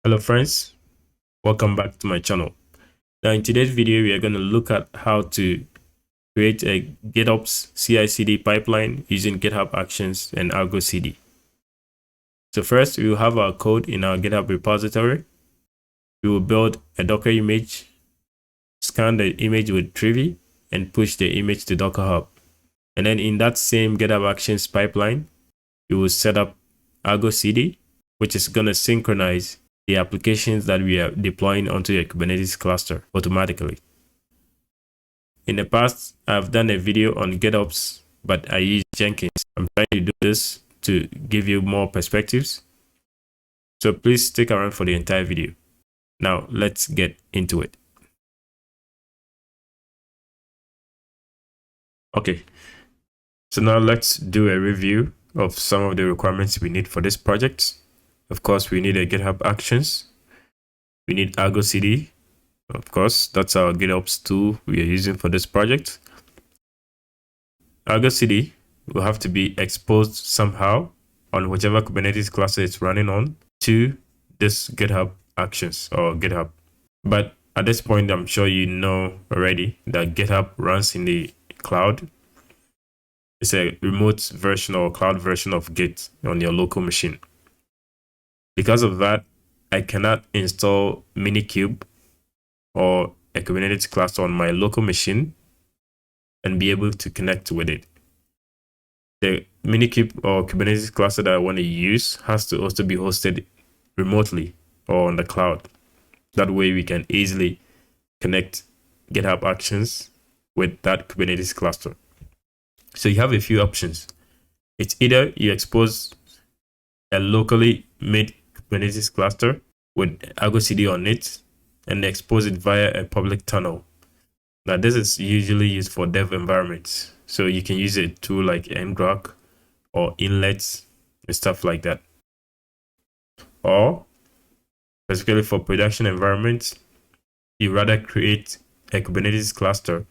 Hello friends, welcome back to my channel. Now in today's video, we are going to look at how to create a GitOps CI/CD pipeline using GitHub Actions and ArgoCD. So first, we will have our code in our GitHub repository. We will build a Docker image, scan the image with Trivy, and push the image to DockerHub. And then in that same GitHub Actions pipeline, we will set up ArgoCD, which is going to synchronize the applications that we are deploying onto a Kubernetes cluster automatically. In the past, I've done a video on GitOps, but I use Jenkins. I'm trying to do this to give you more perspectives. So please stick around for the entire video. Now let's get into it. Okay, so now let's do a review of some of the requirements we need for this project. Of course, we need a GitHub Actions. We need ArgoCD. Of course, that's our GitOps tool we are using for this project. ArgoCD will have to be exposed somehow on whichever Kubernetes cluster it's running on to this GitHub Actions or GitHub. But at this point, I'm sure you know already that GitHub runs in the cloud. It's a remote version or cloud version of Git on your local machine. Because of that, I cannot install Minikube or a Kubernetes cluster on my local machine and be able to connect with it. The Minikube or Kubernetes cluster that I want to use has to also be hosted remotely or on the cloud. That way we can easily connect GitHub Actions with that Kubernetes cluster. So you have a few options. It's either you expose a locally made Kubernetes cluster with ArgoCD on it and expose it via a public tunnel. Now this is usually used for dev environments. So you can use a tool like ngrok or inlets and stuff like that. Or specifically for production environments, you rather create a Kubernetes cluster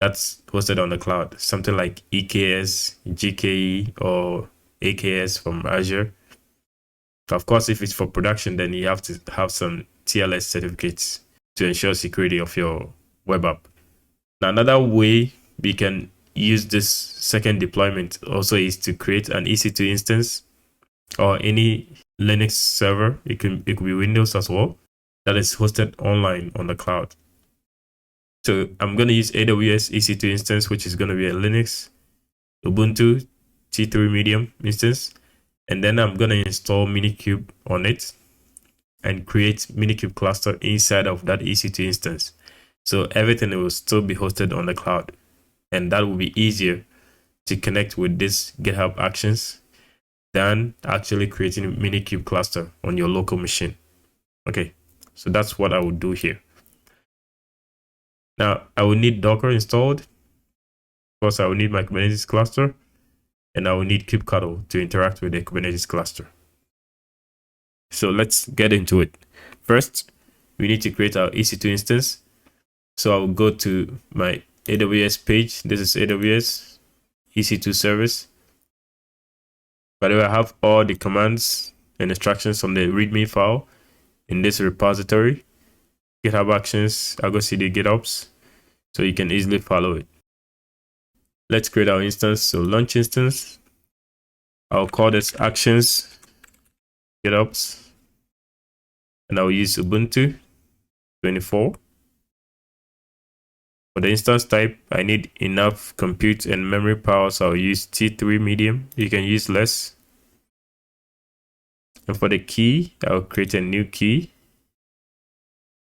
that's hosted on the cloud, something like EKS, GKE, or AKS from Azure. Of course, if it's for production, then you have to have some TLS certificates to ensure security of your web app. Now, another way we can use this second deployment also is to create an EC2 instance or any Linux server. It could be Windows as well, that is hosted online on the cloud. So I'm going to use AWS EC2 instance, which is going to be a Linux Ubuntu T3 medium instance. And then I'm going to install Minikube on it and create Minikube cluster inside of that EC2 instance. So everything will still be hosted on the cloud. And that will be easier to connect with this GitHub Actions than actually creating a Minikube cluster on your local machine. Okay, so that's what I would do here. Now, I will need Docker installed. Of course, I will need my Kubernetes cluster. And I will need kubectl to interact with the Kubernetes cluster. So let's get into it. First, we need to create our EC2 instance. So I will go to my AWS page. This is AWS EC2 service. By the way, I have all the commands and instructions on the README file in this repository, GitHub Actions, ArgoCD, GitOps, so you can easily follow it. Let's create our instance. So launch instance. I'll call this Actions GitOps, and I'll use Ubuntu 24. For the instance type, I need enough compute and memory power, so I'll use T3 medium. You can use less. And for the key, I'll create a new key.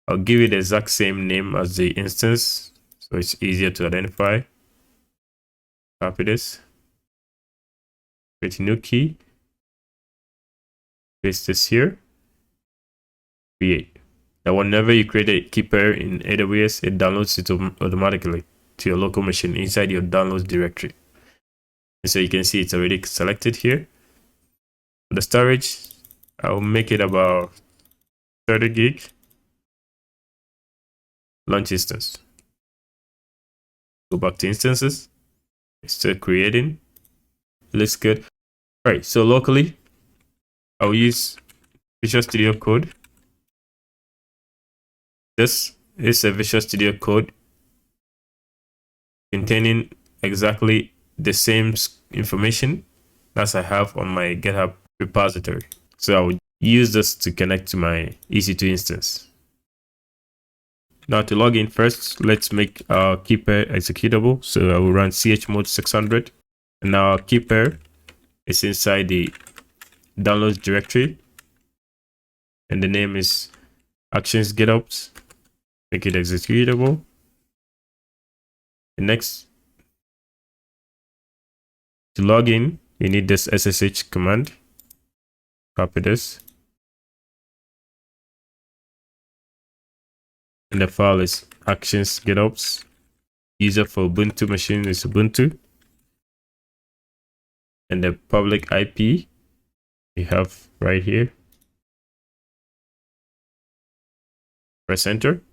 I'll give it the exact same name as the instance, so it's easier to identify. Copy this, create a new key, paste this here, create. Now whenever you create a key pair in AWS, it downloads it automatically to your local machine inside your downloads directory. And so you can see it's already selected here. For the storage, I'll make it about 30 gig. Launch instance. Go back to instances. It's still creating. Looks good. All right, so locally, I'll use Visual Studio Code This is a Visual Studio code containing exactly the same information as I have on my GitHub repository. So I will use this to connect to my EC2 instance. Now to log in first, let's make our key pair executable. So I will run chmod 600. And now our key pair is inside the downloads directory. And the name is Actions GitOps. Make it executable. And next, to log in, you need this SSH command. Copy this. And the file is Actions GitOps. User for Ubuntu machine is Ubuntu. And the public IP we have right here. Press enter.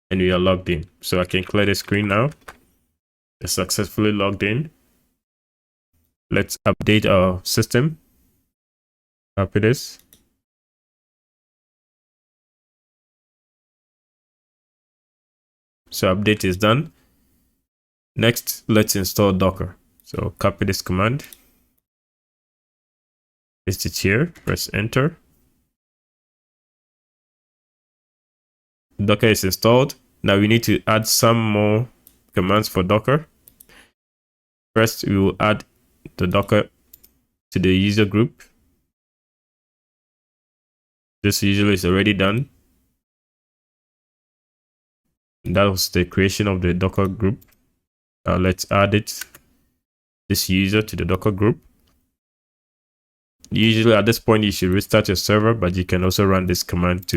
And we are logged in. So I can clear the screen now. It's successfully logged in. Let's update our system. Copy this. So update is done. Next, let's install Docker. So copy this command. Paste it here. Press enter. Docker is installed. Now we need to add some more commands for Docker. First, we will add the Docker to the user group. This usually is already done. And that was the creation of the Docker group. Now let's add this user to the Docker group. Usually at this point, you should restart your server, but you can also run this command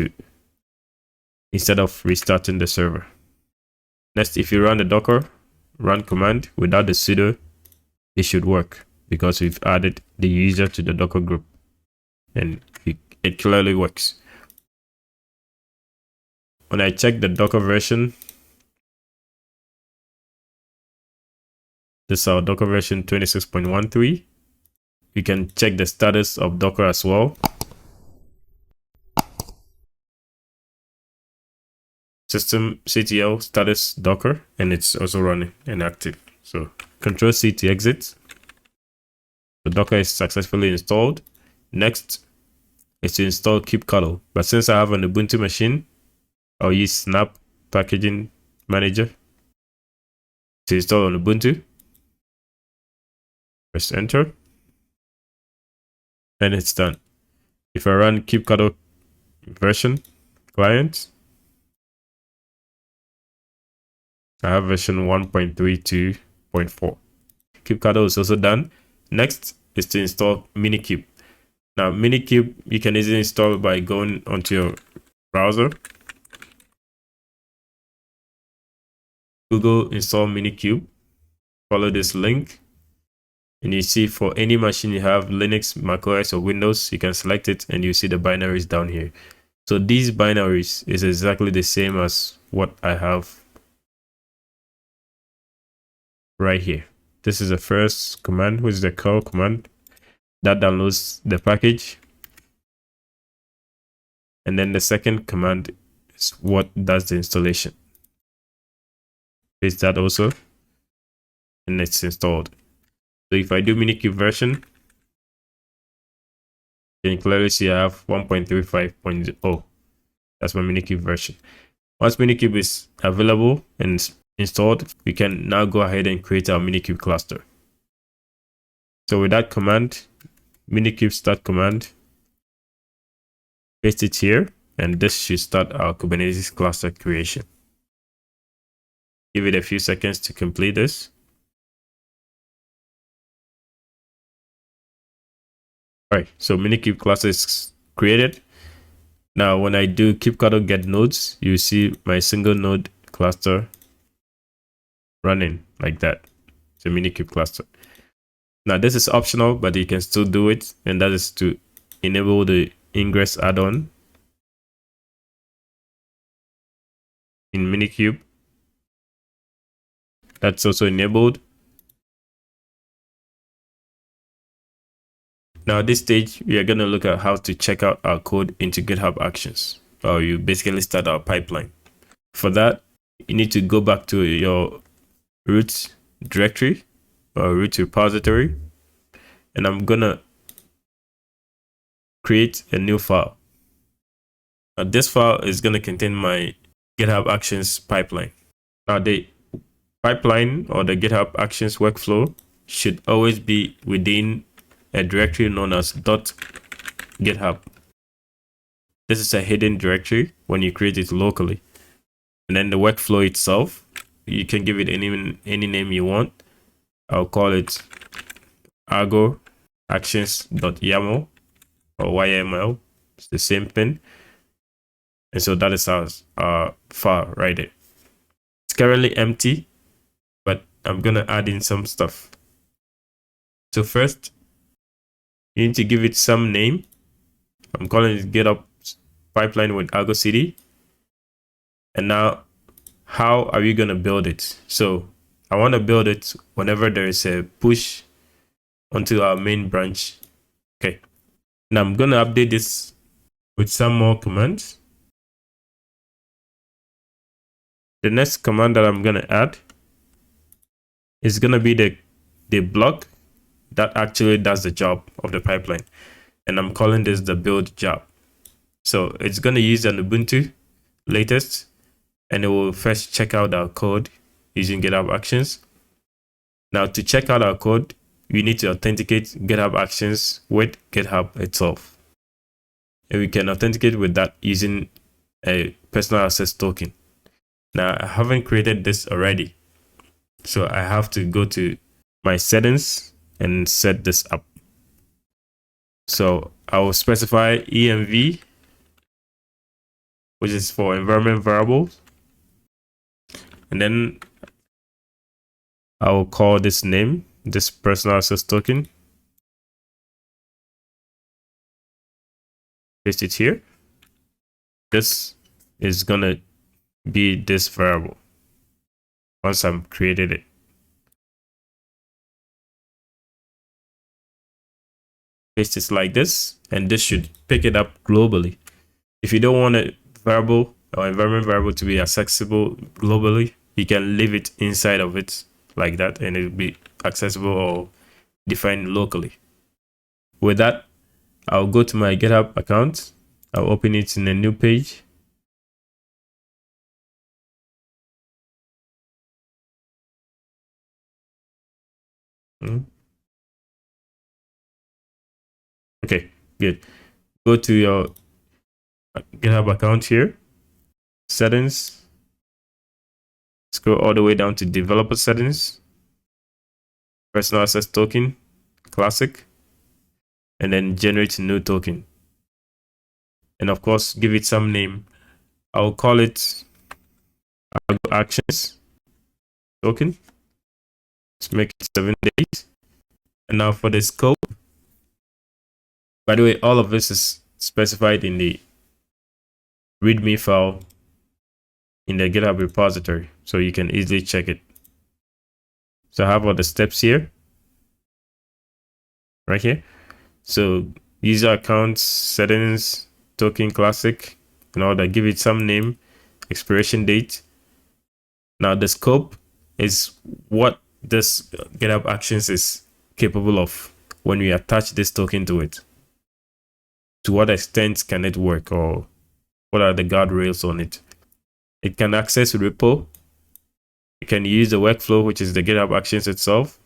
instead of restarting the server. Next, if you run the Docker run command without the sudo, it should work because we've added the user to the Docker group and it clearly works. When I check the Docker version, this is our Docker version 26.13. You can check the status of Docker as well. Systemctl status Docker, and it's also running and active. So Control-C to exit. The Docker is successfully installed. Next is to install kubectl. But since I have an Ubuntu machine, I'll use Snap Packaging Manager to install on Ubuntu. Press enter. And it's done. If I run kubectl version client, I have version 1.32.4. kubectl is also done. Next is to install Minikube. Now Minikube you can easily install by going onto your browser. Google install Minikube. Follow this link. And you see for any machine you have, Linux, macOS, or Windows, you can select it and you see the binaries down here. So these binaries is exactly the same as what I have right here. This is the first command, which is the curl command that downloads the package. And then the second command is what does the installation. Paste that also, and it's installed. So if I do Minikube version, you can clearly see I have 1.35.0. That's my Minikube version. Once Minikube is available and installed, we can now go ahead and create our Minikube cluster. So with that command, Minikube start command, paste it here, and this should start our Kubernetes cluster creation. Give it a few seconds to complete this. Alright, so Minikube cluster is created. Now when I do kubectl get nodes, you see my single node cluster running like that. It's a Minikube cluster. Now this is optional, but you can still do it, and that is to enable the ingress add-on in Minikube. That's also enabled. Now at this stage, we are going to look at how to check out our code into GitHub Actions. or you basically start our pipeline. For that, you need to go back to your root directory or root repository, and I'm gonna create a new file. Now this file is gonna contain my GitHub Actions pipeline. Now the pipeline or the GitHub Actions workflow should always be within a directory known as .github. This is a hidden directory when you create it locally. And then the workflow itself, you can give it any name you want. I'll call it Argo Actions.yaml or YML. It's the same thing. And so that is our file right there. It's currently empty, but I'm gonna add in some stuff. So first, you need to give it some name. I'm calling it GitHub pipeline with ArgoCD. And now, how are we gonna build it? So I want to build it whenever there is a push onto our main branch. Okay. Now I'm gonna update this with some more commands. The next command that I'm gonna add is gonna be the block that actually does the job of the pipeline. And I'm calling this the build job. So it's gonna use an Ubuntu latest, and it will first check out our code using GitHub Actions. Now to check out our code, we need to authenticate GitHub Actions with GitHub itself. And we can authenticate with that using a personal access token. Now I haven't created this already, so I have to go to my settings and set this up. So I will specify env, which is for environment variables. And then I will call this name, this personal access token. Paste it here. This is gonna be this variable once I've created it. Paste it like this, and this should pick it up globally. If you don't want a variable or environment variable to be accessible globally, you can leave it inside of it like that, and it'll be accessible or defined locally. With that, I'll go to my GitHub account. I'll open it in a new page. Okay, good. Go to your GitHub account here, settings, scroll all the way down to developer settings, personal access token, classic, and then generate a new token. And of course, give it some name. I'll call it Actions token. Let's make it 7 days. And now for the scope, by the way, all of this is specified in the README file in the GitHub repository, so you can easily check it. So I have all the steps here, right here. So user accounts, settings, token, classic, and all that. Give it some name, expiration date. Now the scope is what this GitHub Actions is capable of when we attach this token to it. To what extent can it work, or what are the guardrails on it? It can access repo. It can use the workflow, which is the GitHub Actions itself.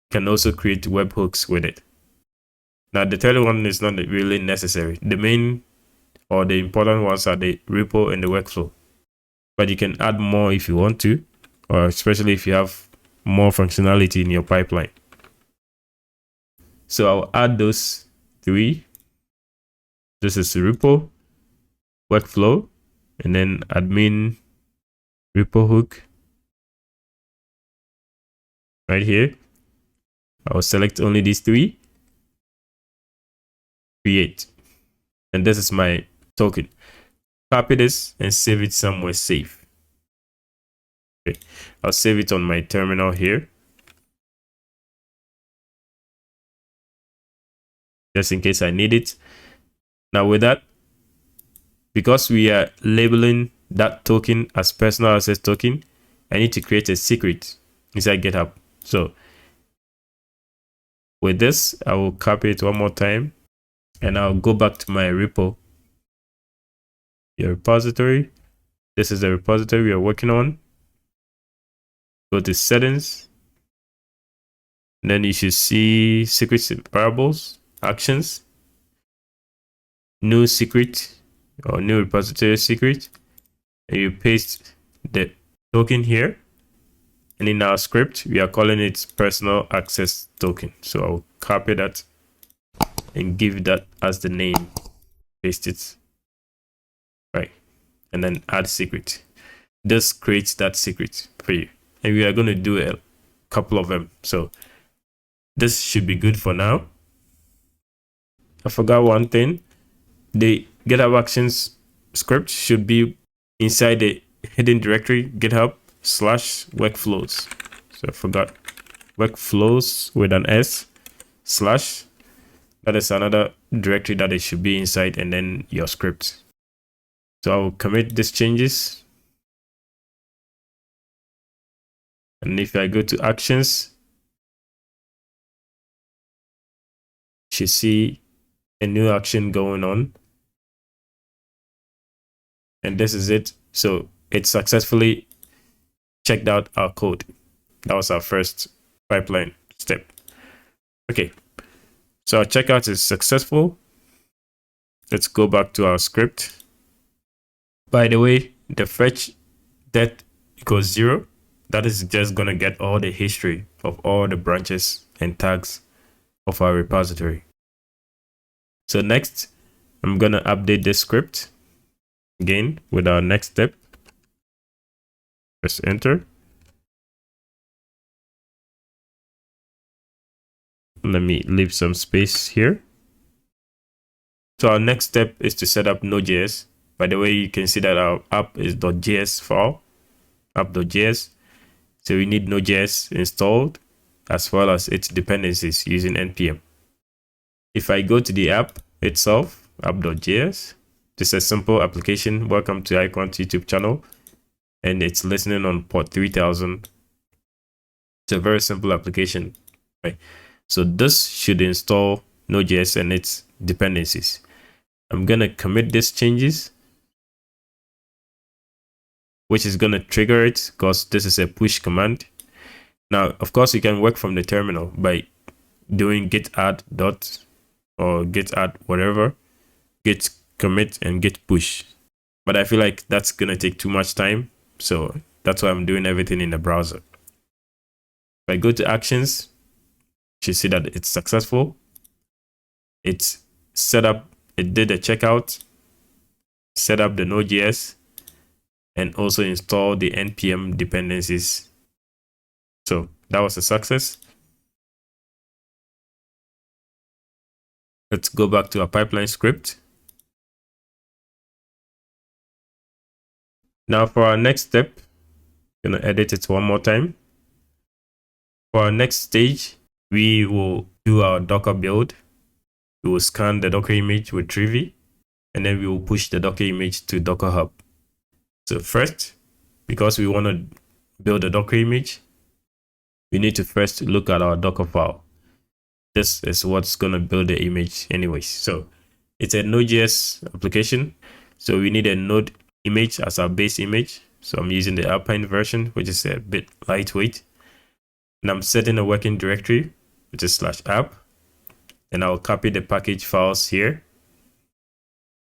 It can also create webhooks with it. Now the third one is not really necessary. The main or the important ones are the repo and the workflow. But you can add more if you want to, or especially if you have more functionality in your pipeline. So I'll add those three. This is repo, workflow, and then admin repo hook right here. I'll select only these three, create, and this is my token. Copy this and save it somewhere safe. Okay, I'll save it on my terminal here, just in case I need it. Now with that, because we are labeling that token as personal access token, I need to create a secret inside GitHub. So with this, I will copy it one more time and I'll go back to my repo, your repository. This is the repository we are working on. Go to settings. And then you should see secret variables, actions, new secret or new repository secret. And you paste the token here. And in our script, we are calling it personal access token. So I'll copy that and give that as the name. Paste it. Right. And then add secret. This creates that secret for you. And we are going to do a couple of them. So this should be good for now. I forgot one thing. The GitHub Actions script should be inside the hidden directory GitHub/workflows. So I forgot workflows with an S / that is another directory that it should be inside, and then your script. So I will commit these changes. And if I go to actions, you should see a new action going on. And this is it. So it successfully checked out our code. That was our first pipeline step. Okay. So our checkout is successful. Let's go back to our script. By the way, the fetch that equals 0, that is just going to get all the history of all the branches and tags of our repository. So next, I'm going to update this script again with our next step. Press enter. Let me leave some space here. So our next step is to set up Node.js. By the way, you can see that our app is .js file, app.js. So we need Node.js installed as well as its dependencies using npm. If I go to the app itself, app.js, this is a simple application. Welcome to iQuant YouTube channel. And it's listening on port 3000. It's a very simple application, right? So this should install Node.js and its dependencies. I'm going to commit these changes, which is going to trigger it because this is a push command. Now, of course, you can work from the terminal by doing git add dot or git add whatever, git commit and git push. But I feel like that's going to take too much time. So that's why I'm doing everything in the browser. If I go to actions, you should see that it's successful. It's set up, it did a checkout, set up the Node.js, and also install the npm dependencies. So that was a success. Let's go back to our pipeline script. Now for our next step, I'm going to edit it one more time. For our next stage, we will do our Docker build. We will scan the Docker image with Trivy, and then we will push the Docker image to DockerHub. So first, because we want to build a Docker image, we need to first look at our Docker file. This is what's going to build the image anyways. So it's a Node.js application. So we need a Node image as our base image. So I'm using the Alpine version, which is a bit lightweight. And I'm setting a working directory, which is /app. And I'll copy the package files here.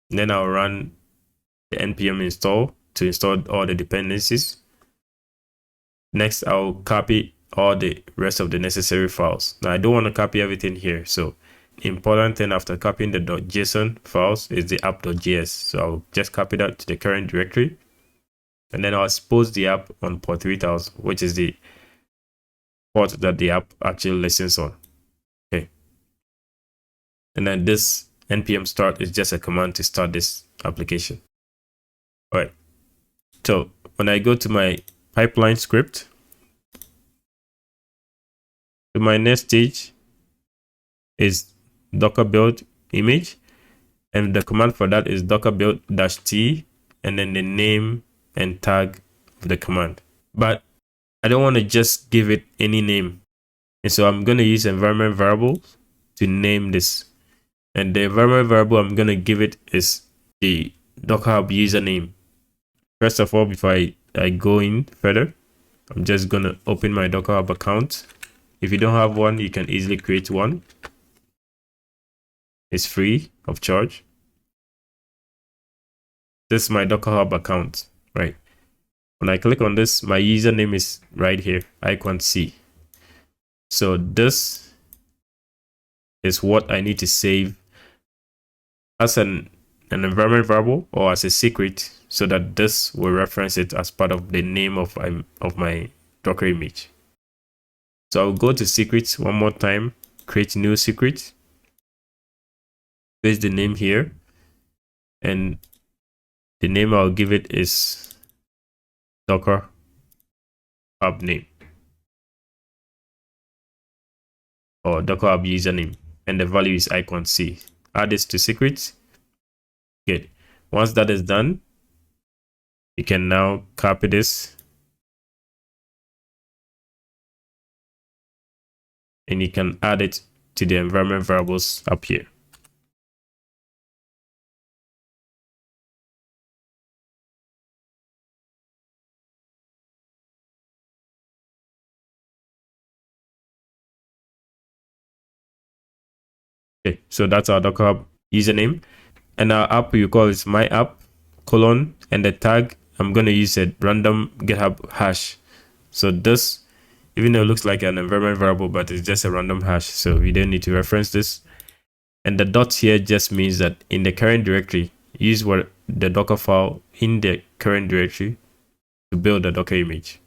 And then I'll run the npm install to install all the dependencies. Next, I'll copy all the rest of the necessary files. Now, I don't want to copy everything here. So important thing after copying the .json files is the app.js. So I'll just copy that to the current directory. And then I'll expose the app on port 3000, which is the port that the app actually listens on. Okay. And then this npm start is just a command to start this application. All right. So when I go to my pipeline script, so my next stage is Docker build image. And the command for that is docker build -t and then the name and tag of the command. But I don't want to just give it any name. And so I'm going to use environment variable to name this. And the environment variable I'm going to give it is the DockerHub username. First of all, before I go in further, I'm just going to open my DockerHub account. If you don't have one, you can easily create one. It's free of charge. This is my DockerHub account, right? When I click on this, my username is right here, iQuant C. So this is what I need to save as an environment variable or as a secret, so that this will reference it as part of the name of my Docker image. So I'll go to secrets one more time, create new secret, paste the name here, and the name I'll give it is DockerHub name or DockerHub username, and the value is iQuant C. Add this to secrets. Good. Once that is done, you can now copy this and you can add it to the environment variables up here. Okay, so that's our DockerHub username, and our app you call is my app : and the tag I'm going to use a random GitHub hash. So this, even though it looks like an environment variable, but it's just a random hash, so we don't need to reference this. And the dots here just means that in the current directory, use what the Docker file in the current directory to build the Docker image.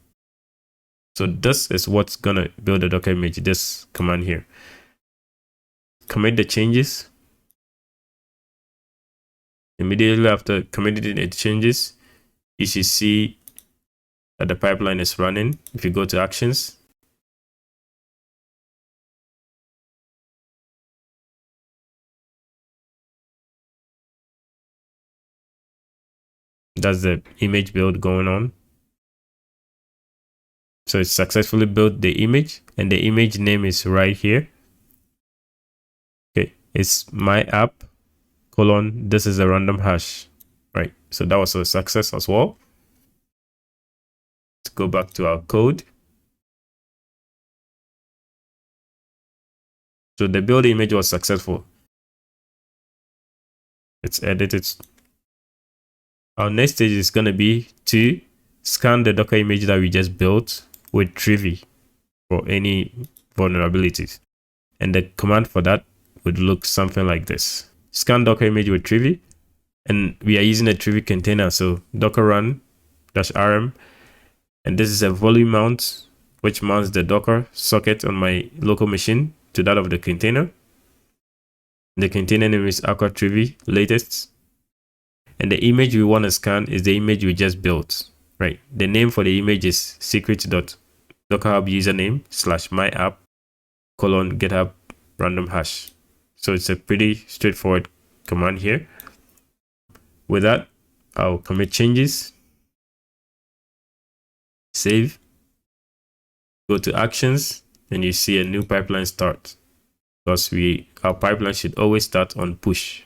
So this is what's gonna build the Docker image, this command here. Commit the changes. Immediately after committing the changes, you should see that the pipeline is running. If you go to actions, that's the image build going on. So it successfully built the image, and the image name is right here. Okay, it's my app : this is a random hash, right? So that was a success as well. Let's go back to our code. So the build image was successful. Let's edit it. Our next stage is going to be to scan the Docker image that we just built with Trivy for any vulnerabilities. And the command for that would look something like this. Scan Docker image with Trivy, and we are using a Trivy container. So docker run -rm, and this is a volume mount, which mounts the Docker socket on my local machine to that of the container. The container name is aqua Trivy latest, and the image we want to scan is the image we just built, right? The name for the image is secret.dockerhub username /my app : GitHub random hash. So it's a pretty straightforward command here. With that, I'll commit changes, save, go to actions, and you see a new pipeline start, because our pipeline should always start on push.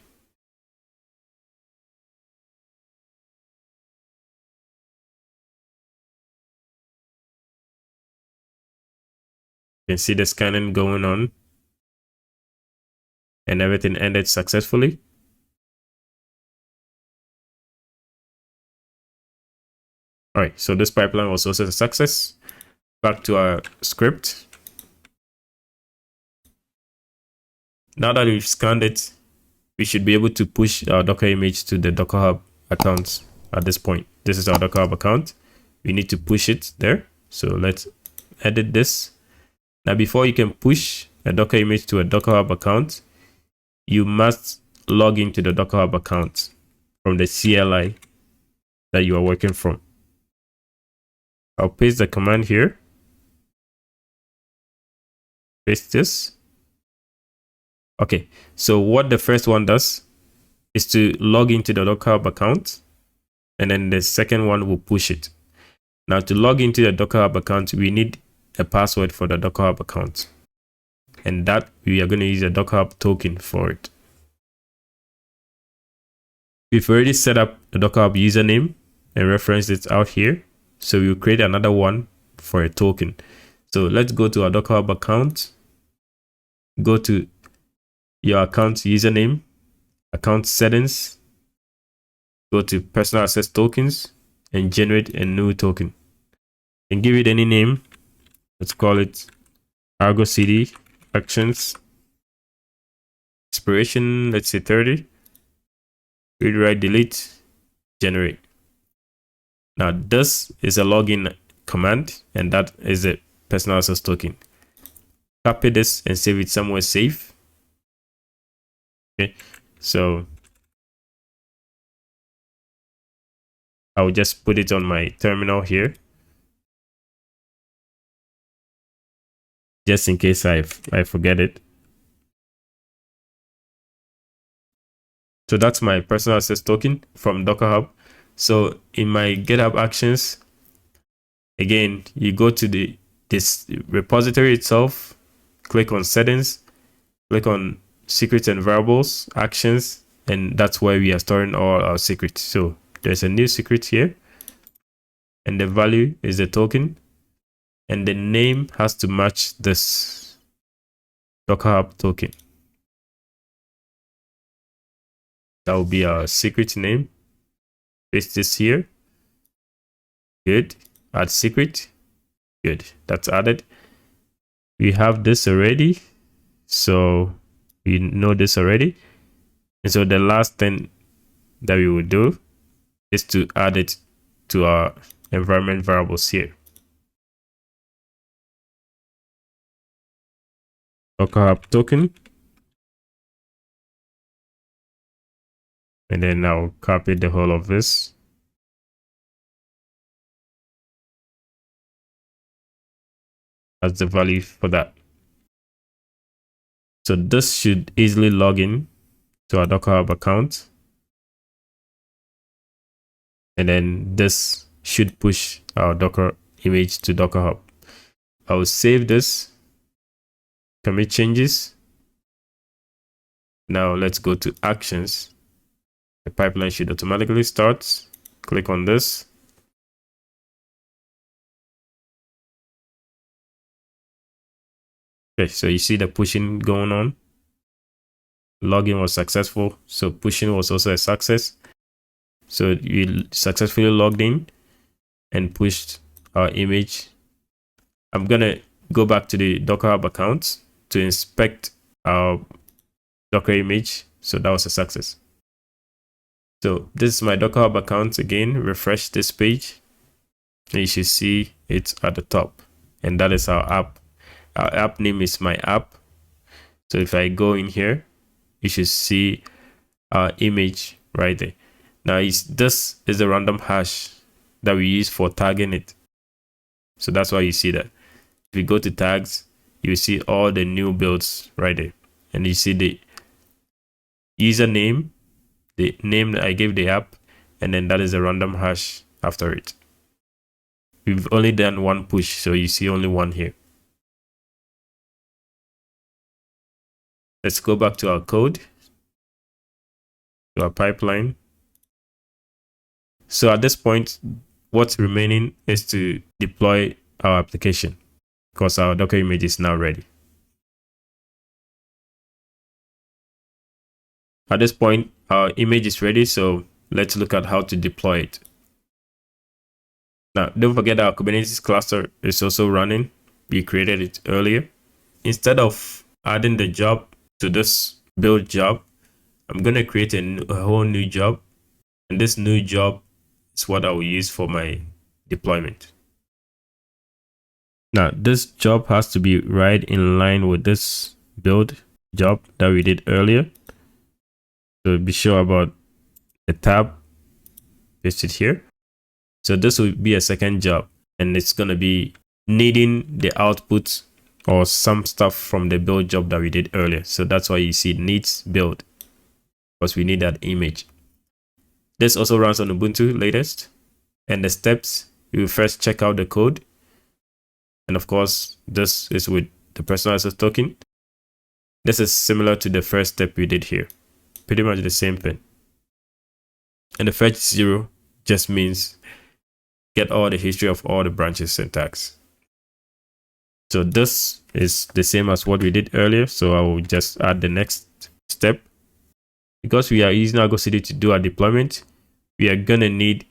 You can see the scanning going on, and everything ended successfully. All right, so this pipeline was also a success. Back to our script. Now that we've scanned it, we should be able to push our Docker image to the DockerHub account at this point. This is our DockerHub account. We need to push it there. So let's edit this. Now, before you can push a Docker image to a DockerHub account, you must log into the DockerHub account from the CLI that you are working from. I'll paste the command here. Paste this. Okay, so what the first one does is to log into the DockerHub account, and then the second one will push it. Now to log into the DockerHub account, we need a password for the DockerHub account, and that we are going to use a DockerHub token for it. We've already set up the DockerHub username and referenced it out here, so we'll create another one for a token. So let's go to our DockerHub account, go to your account username, account settings, go to personal access tokens, and generate a new token. And give it any name. Let's call it ArgoCD Actions. Expiration, let's say 30. Read, write, delete, generate. Now this is a login command, and that is a personal access token. Copy this and save it somewhere safe. Okay, so I'll just put it on my terminal here, just in case I forget it. So that's my personal access token from DockerHub. So in my GitHub Actions, again, you go to this repository itself, click on settings, click on secrets and variables, actions, and that's where we are storing all our secrets. So there's a new secret here, and the value is the token, and the name has to match this DockerHub token. That will be our secret name. Paste this here. Good. Add secret. Good. That's added. We have this already, so we know this already. And so the last thing that we will do is to add it to our environment variables here. DockerHub token. And then I'll copy the whole of this. That's the value for that. So this should easily log in to our DockerHub account. And then this should push our Docker image to DockerHub. I will save this, commit changes. Now let's go to actions. The pipeline should automatically start. Click on this. Okay, so you see the pushing going on. Login was successful, so pushing was also a success. So you successfully logged in and pushed our image. I'm gonna go back to the DockerHub account to inspect our Docker image. So that was a success. So this is my DockerHub account again. Refresh this page, and you should see it at the top, and that is our app. Our app name is my app. So if I go in here, you should see our image right there. Now this is the random hash that we use for tagging it. So that's why you see that. If you go to tags, you see all the new builds right there, and you see the username, the name that I gave the app, and then that is a random hash after it. We've only done one push, so you see only one here. Let's go back to our code, to our pipeline. So at this point, what's remaining is to deploy our application, because our Docker image is now ready. At this point, our image is ready, so let's look at how to deploy it. Now, don't forget our Kubernetes cluster is also running. We created it earlier. Instead of adding the job to this build job, I'm going to create a whole new job. And this new job is what I will use for my deployment. Now, this job has to be right in line with this build job that we did earlier. So be sure about the tab, paste it here. So this will be a second job, and it's going to be needing the output or some stuff from the build job that we did earlier. So that's why you see needs build. because we need that image. This also runs on Ubuntu latest. And the steps, you first check out the code. And of course, this is with the personal access token. This is similar to the first step we did here. Pretty much the same thing. And the fetch 0 just means get all the history of all the branches syntax. So this is the same as what we did earlier. So I will just add the next step. Because we are using ArgoCD to do our deployment, we are going to need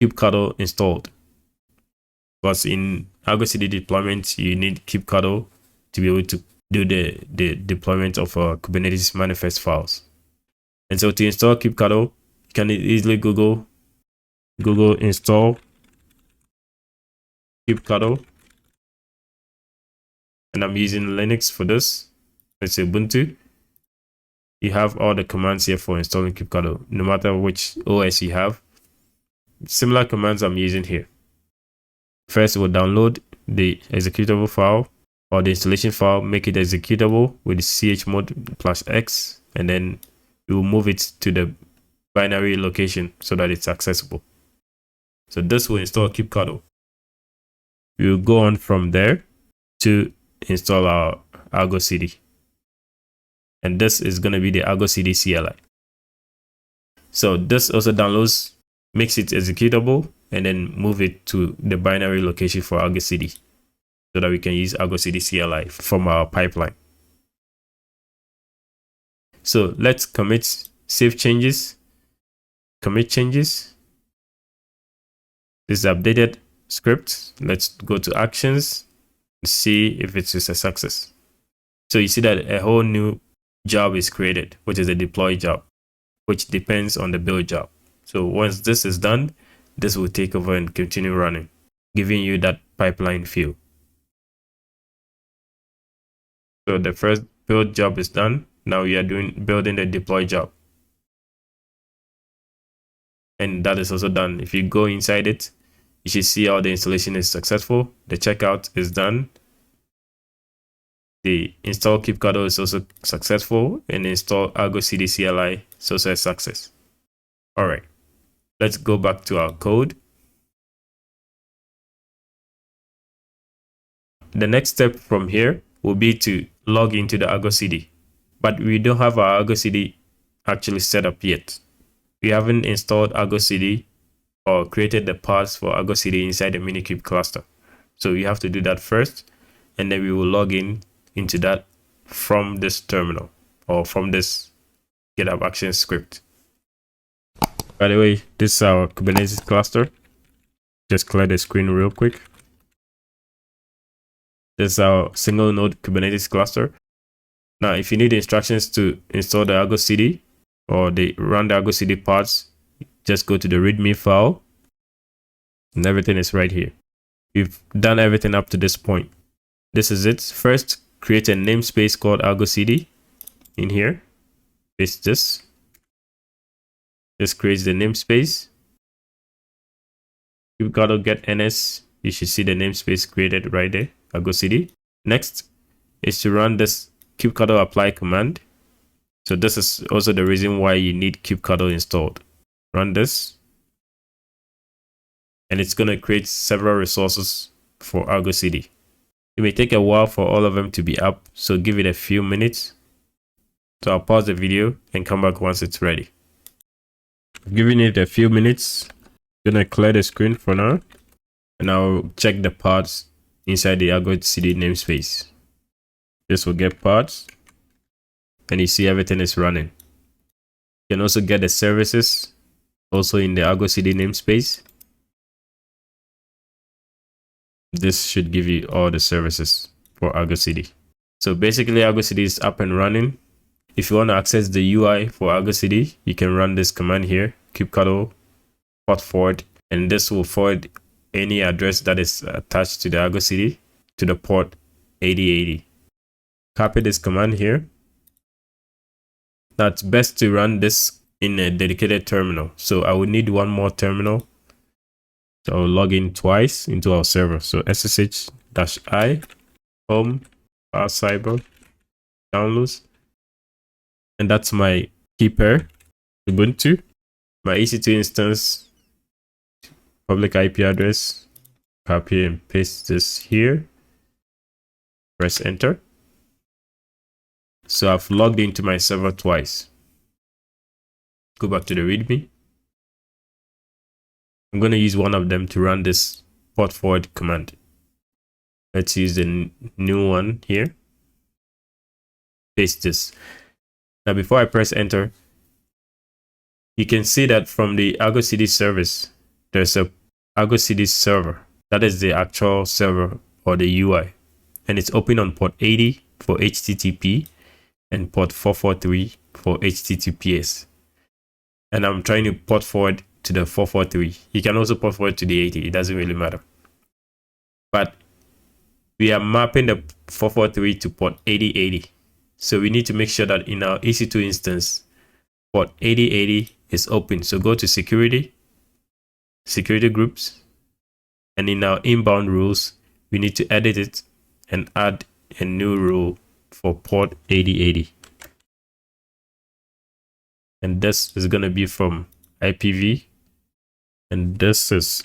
kubectl installed. Because in ArgoCD deployment, you need kubectl to be able to do the deployment of Kubernetes manifest files. And so to install kubectl, you can easily Google install kubectl. And I'm using Linux for this. It's Ubuntu. You have all the commands here for installing kubectl, no matter which OS you have. Similar commands I'm using here. First, we'll download the executable file or the installation file, make it executable with chmod +x, and then we will move it to the binary location so that it's accessible. So this will install kubectl. We will go on from there to install our ArgoCD. And this is going to be the ArgoCD CLI. So this also downloads, makes it executable, and then move it to the binary location for ArgoCD so that we can use ArgoCD CLI from our pipeline. So let's commit, save changes, commit changes. This is the updated script. Let's go to actions, see if it's a success. So you see that a whole new job is created, which is a deploy job, which depends on the build job. So once this is done, this will take over and continue running, giving you that pipeline view. So the first build job is done. Now we are building the deploy job. And that is also done. If you go inside it, you should see how the installation is successful. The checkout is done. The install kubectl is also successful, and install ArgoCD CLI is also a success. All right, let's go back to our code. The next step from here will be to log into the ArgoCD, but we don't have our ArgoCD actually set up yet. We haven't installed ArgoCD or created the paths for ArgoCD inside the Minikube cluster. So we have to do that first, and then we will log into that from this terminal or from this GitHub Actions script. By the way, this is our Kubernetes cluster. Just clear the screen real quick. This is our single node Kubernetes cluster. Now, if you need instructions to install the ArgoCD or run the ArgoCD parts, just go to the README file, and everything is right here. We've done everything up to this point. This is it. First, create a namespace called ArgoCD in here. Paste this. Just creates the namespace. You've got to get NS. You should see the namespace created right there, ArgoCD. Next is to run this kubectl apply command. So this is also the reason why you need kubectl installed. Run this, and it's going to create several resources for ArgoCD. It may take a while for all of them to be up, so give it a few minutes. So I'll pause the video and come back once it's ready. Giving it a few minutes, I'm going to clear the screen for now, and I'll check the parts inside the ArgoCD namespace. This will get parts, and you see everything is running. You can also get the services also in the ArgoCD namespace. This should give you all the services for ArgoCD. So basically, ArgoCD is up and running. If you want to access the UI for ArgoCD, you can run this command here, kubectl port forward, and this will forward any address that is attached to the ArgoCD to the port 8080. Copy this command here. Now it's best to run this in a dedicated terminal. So I will need one more terminal. So I'll log in twice into our server. So ssh-i home cyber downloads. And that's my keeper Ubuntu, my EC2 instance, public IP address, copy and paste this here, press enter. So I've logged into my server twice. Go back to the README. I'm going to use one of them to run this port forward command. Let's use the new one here. Paste this. Now before I press enter, you can see that from the ArgoCD service, there's a ArgoCD server. That is the actual server or the UI. And it's open on port 80 for HTTP and port 443 for HTTPS. And I'm trying to port forward to the 443. You can also port forward to the 80. It doesn't really matter. But we are mapping the 443 to port 8080. So we need to make sure that in our EC2 instance, port 8080 is open. So go to security groups, and in our inbound rules, we need to edit it and add a new rule for port 8080. And this is going to be from IPv, and this is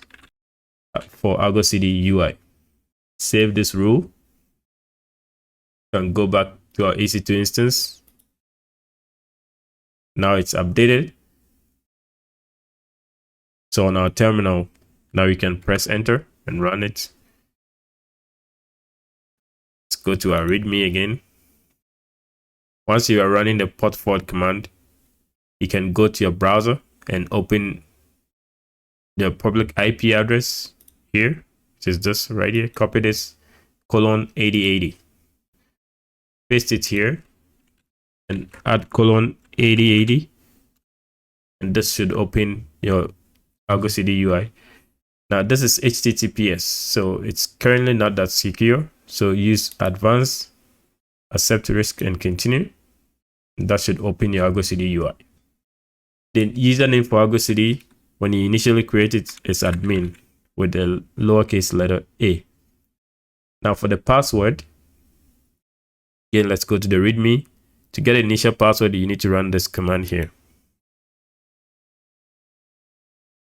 for ArgoCD UI. Save this rule and go back to our EC2 instance. Now it's updated. So on our terminal, now we can press enter and run it. Let's go to our README again. Once you are running the port forward command, you can go to your browser and open the public IP address here, which is this right here. Copy this :8080. Paste it here and add :8080. And this should open your ArgoCD UI. Now this is HTTPS, so it's currently not that secure. So use advanced, accept risk, and continue. That should open your ArgoCD UI. The username for ArgoCD, when you initially create it, is admin with the lowercase letter a. Now for the password, again, let's go to the README. To get an initial password, you need to run this command here.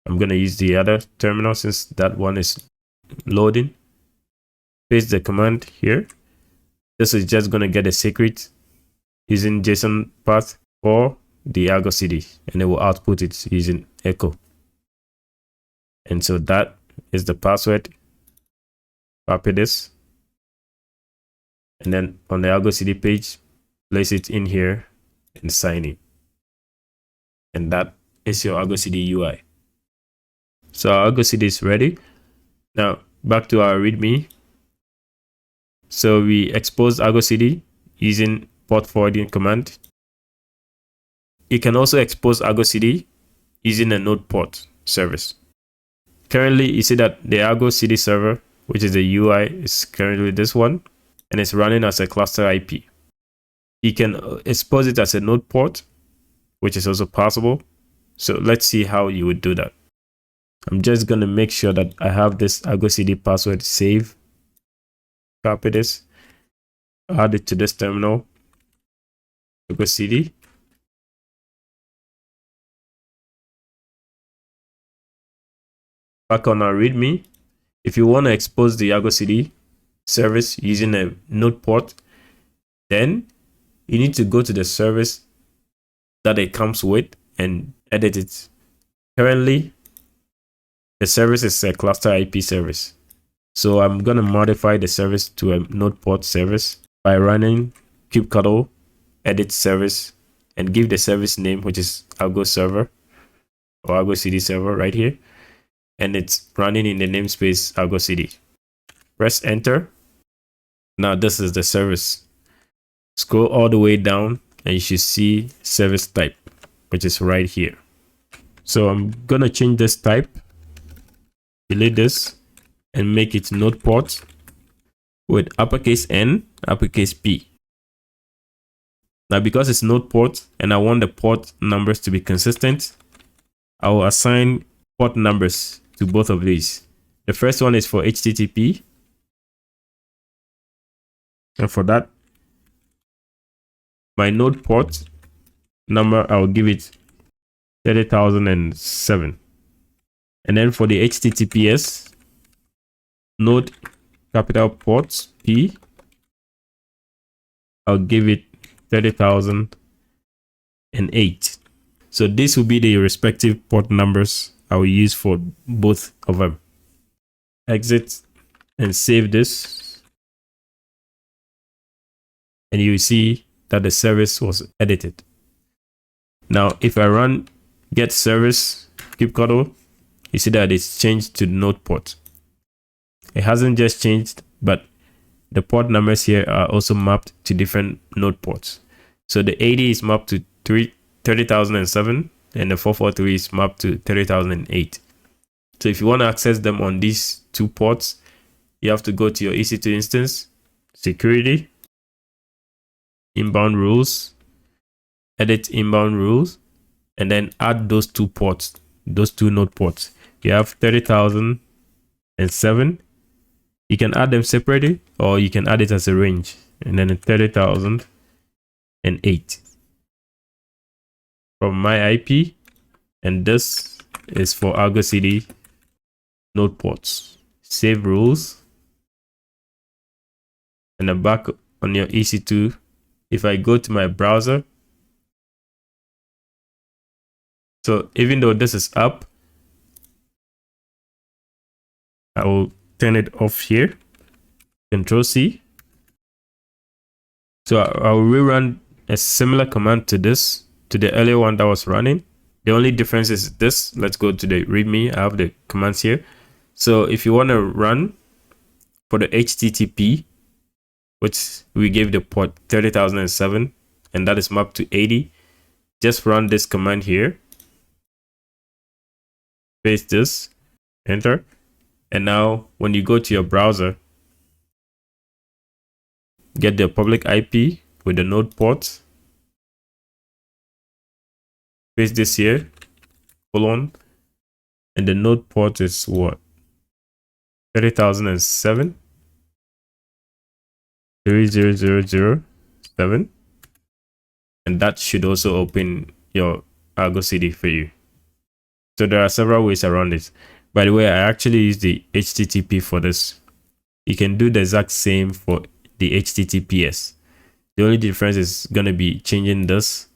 I'm going to use the other terminal since that one is loading. Paste the command here. This is just going to get a secret using JSON path for the ArgoCD, and it will output it using echo. And so that is the password. Copy this, and then on the ArgoCD page, place it in here and sign in. And that is your ArgoCD UI. So our ArgoCD is ready. Now back to our README. So we exposed ArgoCD using port forwarding command. You can also expose ArgoCD using a node port service. Currently, you see that the ArgoCD server, which is the UI, is currently this one, and it's running as a cluster IP. You can expose it as a node port, which is also possible. So let's see how you would do that. I'm just going to make sure that I have this ArgoCD password saved. Copy this, add it to this terminal, ArgoCD. Back on our README, if you want to expose the ArgoCD service using a node port, then you need to go to the service that it comes with and edit it. Currently, the service is a cluster IP service. So I'm going to modify the service to a node port service by running kubectl edit service and give the service name, which is Argo server or ArgoCD server right here. And it's running in the namespace ArgoCD. Press enter. Now this is the service. Scroll all the way down and you should see service type, which is right here. So I'm going to change this type, delete this, and make it node port with uppercase N, uppercase P. Now because it's node port and I want the port numbers to be consistent, I will assign port numbers to both of these. The first one is for HTTP, and for that, my node port number, I'll give it 30,007. And then for the HTTPS, node capital ports P, I'll give it 30,008. So this will be the respective port numbers I will use for both of them. Exit and save this. And you see that the service was edited. Now, if I run get service kubectl, you see that it's changed to node port. It hasn't just changed, but the port numbers here are also mapped to different node ports. So the 80 is mapped to 30,007 and the 443 is mapped to 30,008. So if you want to access them on these two ports, you have to go to your EC2 instance, security, inbound rules, edit inbound rules, and then add those two ports, those two node ports. You have 30,007. You can add them separately or you can add it as a range, and then 30,008 from my IP, and this is for ArgoCD node ports. Save rules, and then back on your EC2, if I go to my browser, so even though this is up, I will turn it off here, Control C. So I will rerun a similar command to this, to the earlier one that was running. The only difference is this. Let's go to the README. I have the commands here. So if you want to run for the HTTP, which we gave the port 30,007, and that is mapped to 80, just run this command here. Paste this, enter. And now when you go to your browser, get the public IP with the node port, paste this here, colon, and the node port is what? 30,007, 30007, and that should also open your ArgoCD for you. So there are several ways around it. By the way, I actually use the HTTP for this. You can do the exact same for the HTTPS. The only difference is going to be changing this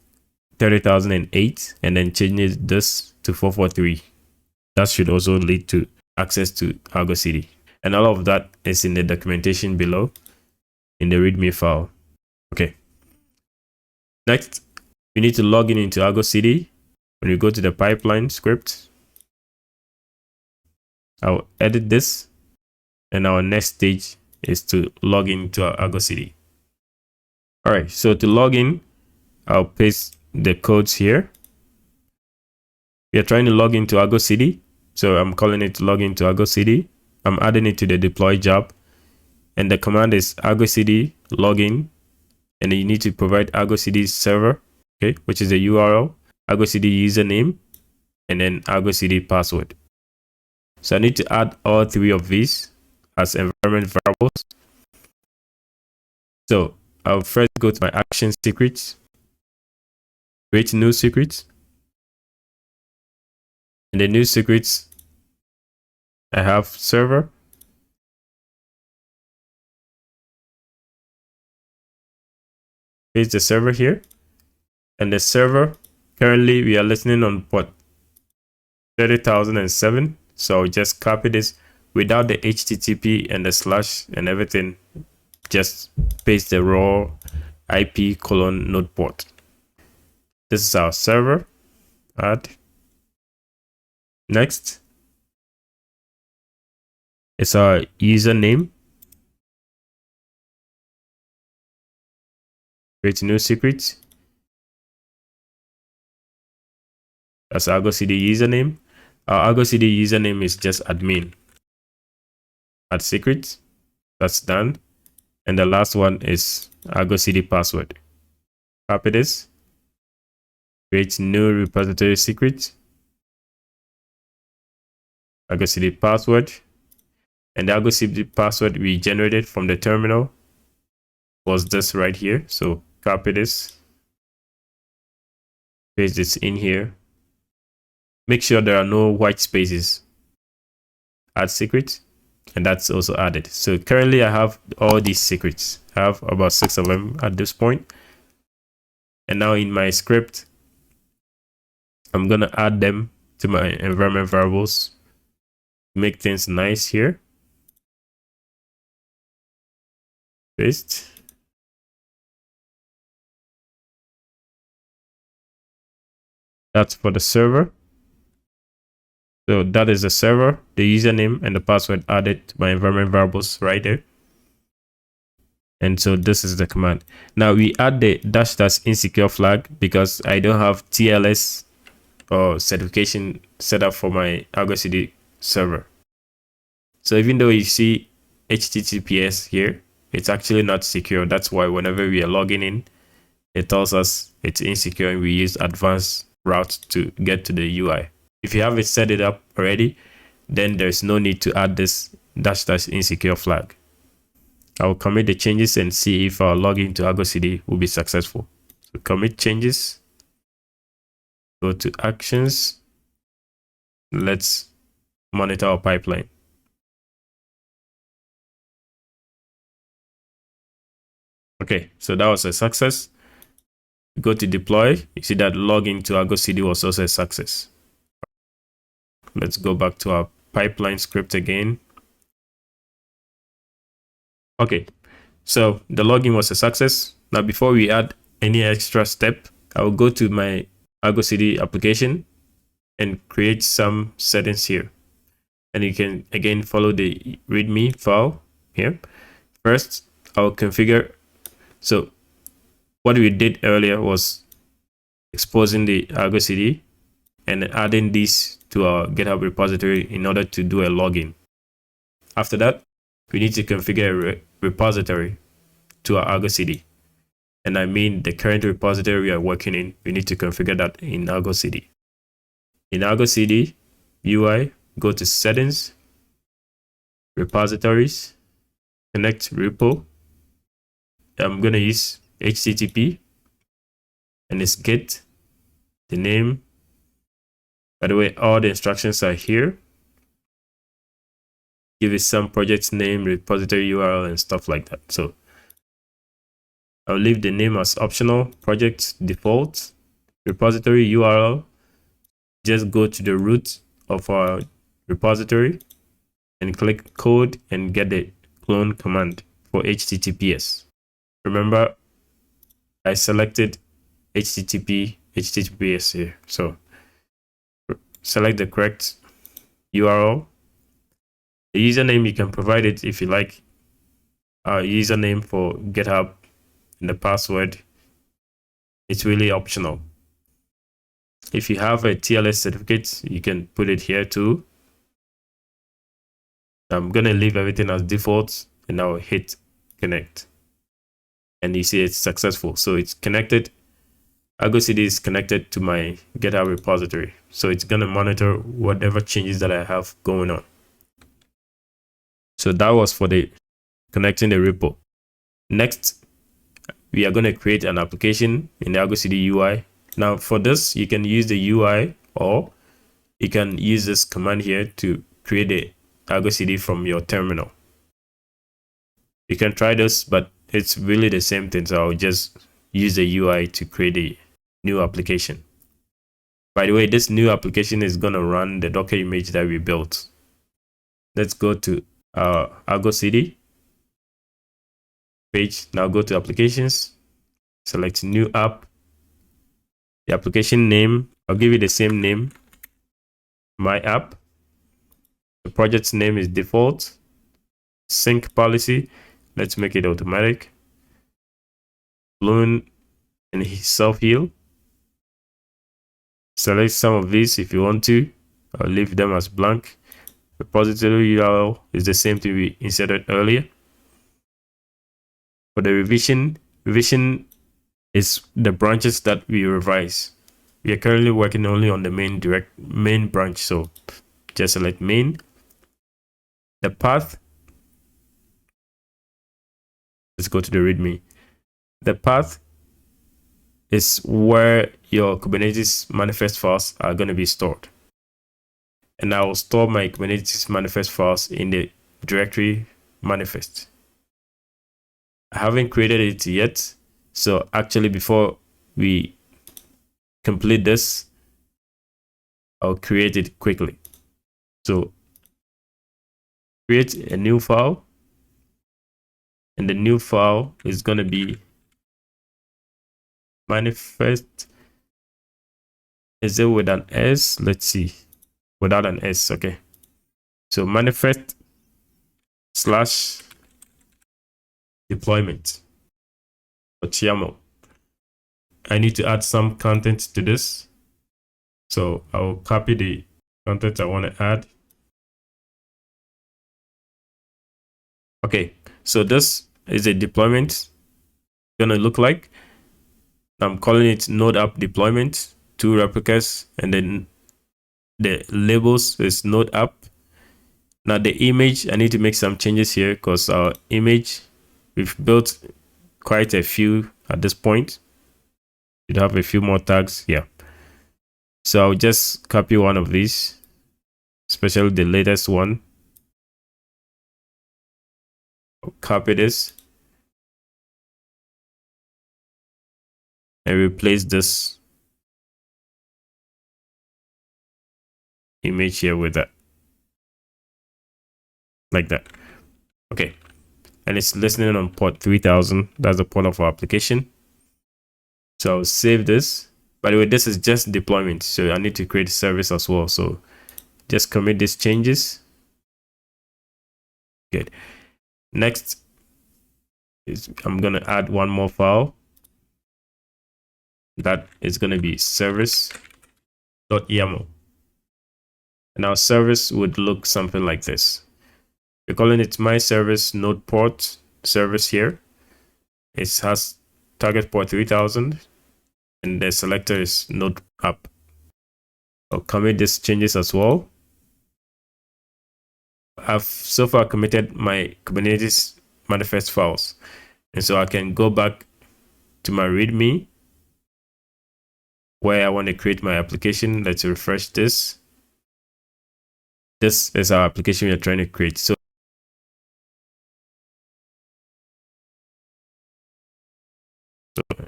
30,008 and then changing this to 443. That should also lead to access to ArgoCD. And all of that is in the documentation below in the README file. Okay. Next, you need to log in into ArgoCD. When you go to the pipeline script, I'll edit this, and our next stage is to log into our ArgoCD. All right, so to log in, I'll paste the codes here. We are trying to log into ArgoCD, so I'm calling it log into ArgoCD. I'm adding it to the deploy job, and the command is ArgoCD login, and then you need to provide ArgoCD server, okay, which is the URL, ArgoCD username, and then ArgoCD password. So I need to add all three of these as environment variables. So I'll first go to my action secrets, create new secrets. In the new secrets, I have server, paste the server here, and the server, currently we are listening on port 30,007. So I'll just copy this without the HTTP and the slash and everything. Just paste the raw IP colon node port. This is our server. Add. Next, it's our username. Create a new secret. That's ArgoCD username. Our ArgoCD username is just admin. Add secret. That's done. And the last one is ArgoCD password. Copy this. Create new repository secret. ArgoCD password. And the ArgoCD password we generated from the terminal was this right here. So copy this. paste this in here. Make sure there are no white spaces. Add secret, and that's also added. So currently I have all these secrets. I have about 6 of them at this point. And now in my script, I'm gonna add them to my environment variables. Make things nice here. Paste. That's for the server. So that is the server, the username and the password added to my environment variables right there. And so this is the command. Now we add the -- insecure flag because I don't have TLS or certification set up for my ArgoCD server. So even though you see HTTPS here, it's actually not secure. That's why whenever we are logging in, it tells us it's insecure and we use advanced route to get to the UI. If you have it set it up already, then there's no need to add this -- insecure flag. I will commit the changes and see if our login to ArgoCD will be successful. So commit changes, go to actions. Let's monitor our pipeline. Okay, so that was a success. Go to deploy. You see that login to ArgoCD was also a success. Let's go back to our pipeline script again. Okay, so the login was a success. Now, before we add any extra step, I will go to my ArgoCD application and create some settings here. And you can again follow the README file here. First, I will configure. So what we did earlier was exposing the ArgoCD and adding these to our GitHub repository in order to do a login. After that, we need to configure a repository to our ArgoCD. And I mean the current repository we are working in, we need to configure that in ArgoCD. In ArgoCD UI, go to settings, repositories, connect repo. I'm going to use HTTP and it's git, the name. By the way, all the instructions are here. Give it some project name, repository URL, and stuff like that. So I'll leave the name as optional, project default, repository URL. Just go to the root of our repository and click code and get the clone command for HTTPS. Remember, I selected HTTPS here. So select the correct URL. The username, you can provide it if you like. Our username for GitHub and the password, it's really optional. If you have a TLS certificate, you can put it here too. I'm going to leave everything as default and I'll hit connect. And you see it's successful. So it's connected. ArgoCD is connected to my GitHub repository. So it's going to monitor whatever changes that I have going on. So that was for the connecting the repo. Next, we are going to create an application in the ArgoCD UI. Now for this, you can use the UI or you can use this command here to create the ArgoCD from your terminal. You can try this, but it's really the same thing. So I'll just use the UI to create a new application. By the way, this new application is going to run the Docker image that we built. Let's go to our ArgoCD page. Now go to applications, select new app. The application name, I'll give it the same name, my app. The project's name is default. Sync policy, let's make it automatic. Balloon and self-heal. Select some of these if you want to. I'll leave them as blank. Repository URL is the same thing we inserted earlier. For the revision is the branches that we revise. We are currently working only on the main branch, so just select main. The path, let's go to the README. The path is where your Kubernetes manifest files are going to be stored. And I will store my Kubernetes manifest files in the directory manifest. I haven't created it yet. So actually, before we complete this, I'll create it quickly. So create a new file. And the new file is going to be manifest. Is it with an S? Let's see. Without an S, okay. So manifest / deployment .yaml. I need to add some content to this. So I will copy the content I want to add. Okay, so this is a deployment gonna look like. I'm calling it Node App deployment, 2 replicas, and then the labels is Node App. Now the image, I need to make some changes here because our image, we've built quite a few at this point. You'd have a few more tags, yeah. So I'll just copy one of these, especially the latest one. I'll copy this and replace this image here with that, like that. Okay, and it's listening on port 3000. That's the port of our application. So I'll save this. By the way, this is just deployment, so I need to create a service as well. So just commit these changes. Good. Next is I'm gonna add one more file. That is gonna be service.yaml. And our service would look something like this. We're calling it my service node port service here. It has target port 3000 and the selector is Node App. I'll commit these changes as well. I've so far committed my Kubernetes manifest files. And so I can go back to my README where I want to create my application. Let's refresh this. This is our application we are trying to create. So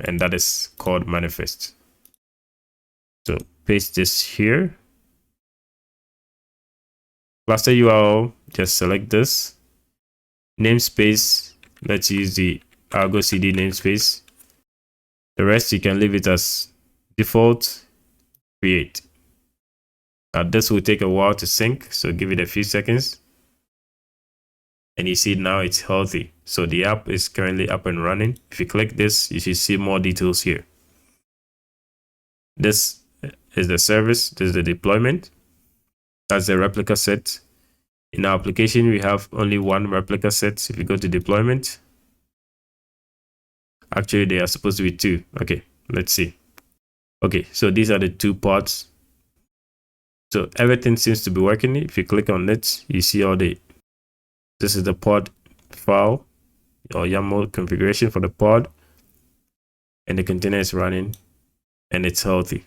and that is called manifest. So paste this here. Cluster URL, just select this. Namespace, let's use the ArgoCD namespace. The rest you can leave it as default. Create. Now this will take a while to sync, so give it a few seconds. And you see now it's healthy. So the app is currently up and running. If you click this, you should see more details here. This is the service. This is the deployment. That's the replica set. In our application, we have only one replica set. If you go to deployment, actually they are supposed to be 2. Okay, let's see. Okay, so these are the 2 pods. So everything seems to be working. If you click on it, you see all the, this is the pod file or YAML configuration for the pod, and the container is running and it's healthy.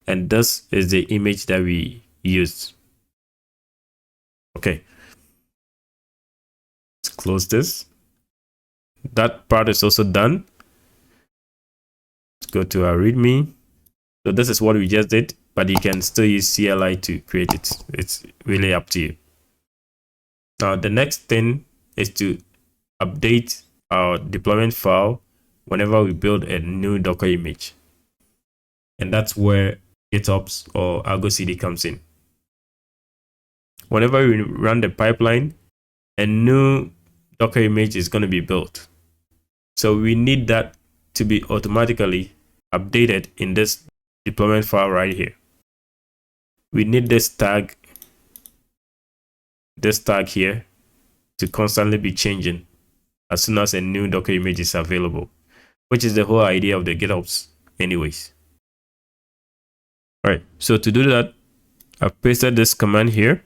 And this is the image that we used. Okay, let's close this. That part is also done. Let's go to our README. So this is what we just did, but you can still use CLI to create it. It's really up to you. Now the next thing is to update our deployment file whenever we build a new Docker image. And that's where GitOps or ArgoCD comes in. Whenever we run the pipeline, a new Docker image is going to be built. So we need that to be automatically updated in this deployment file right here. We need this tag here to constantly be changing as soon as a new Docker image is available, which is the whole idea of the GitOps anyways. All right, so to do that, I've pasted this command here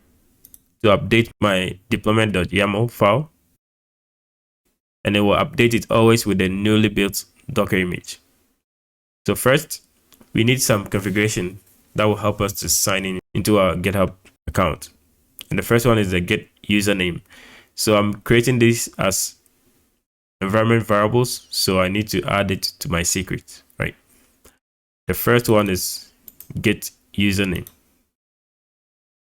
to update my deployment.yaml file, and it will update it always with the newly built Docker image. So first, we need some configuration that will help us to sign in into our GitHub account. And the first one is the get username. So I'm creating this as environment variables, so I need to add it to my secret, right? The first one is get username.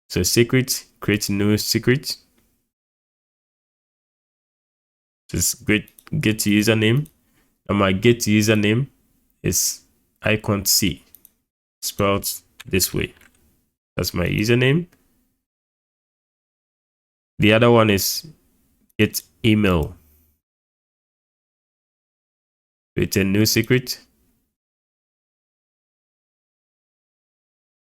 So secret, create new secret. Just get username, and my get username is iQuant C, spelled this way. That's my username. The other one is get email. Create a new secret.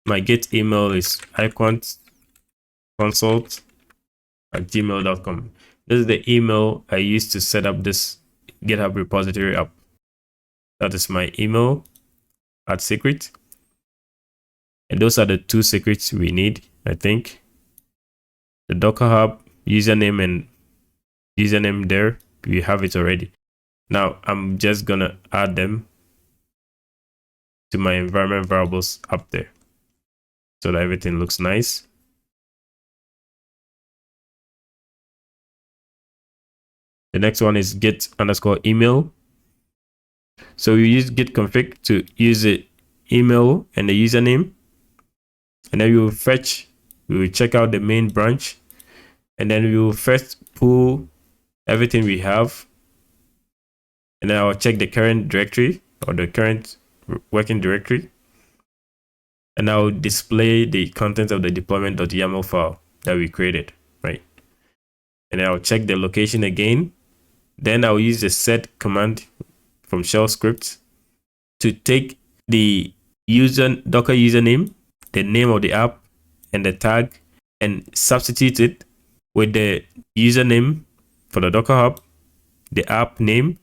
My get email is iQuantConsult@gmail.com. This is the email I used to set up this GitHub repository app. That is my email at secret. And those are the two secrets we need, I think. The DockerHub username and username there, we have it already. Now I'm just gonna add them to my environment variables up there so that everything looks nice. The next one is get_email. So we use git config to use the email and the username, and then we will check out the main branch, and then we will first pull everything we have, and then I'll check the current directory or the current working directory, and I'll display the content of the deployment.yaml file that we created, right? And then I'll check the location again. Then I'll use the set command from shell script to take the Docker username, the name of the app, and the tag, and substitute it with the username for the DockerHub, the app name.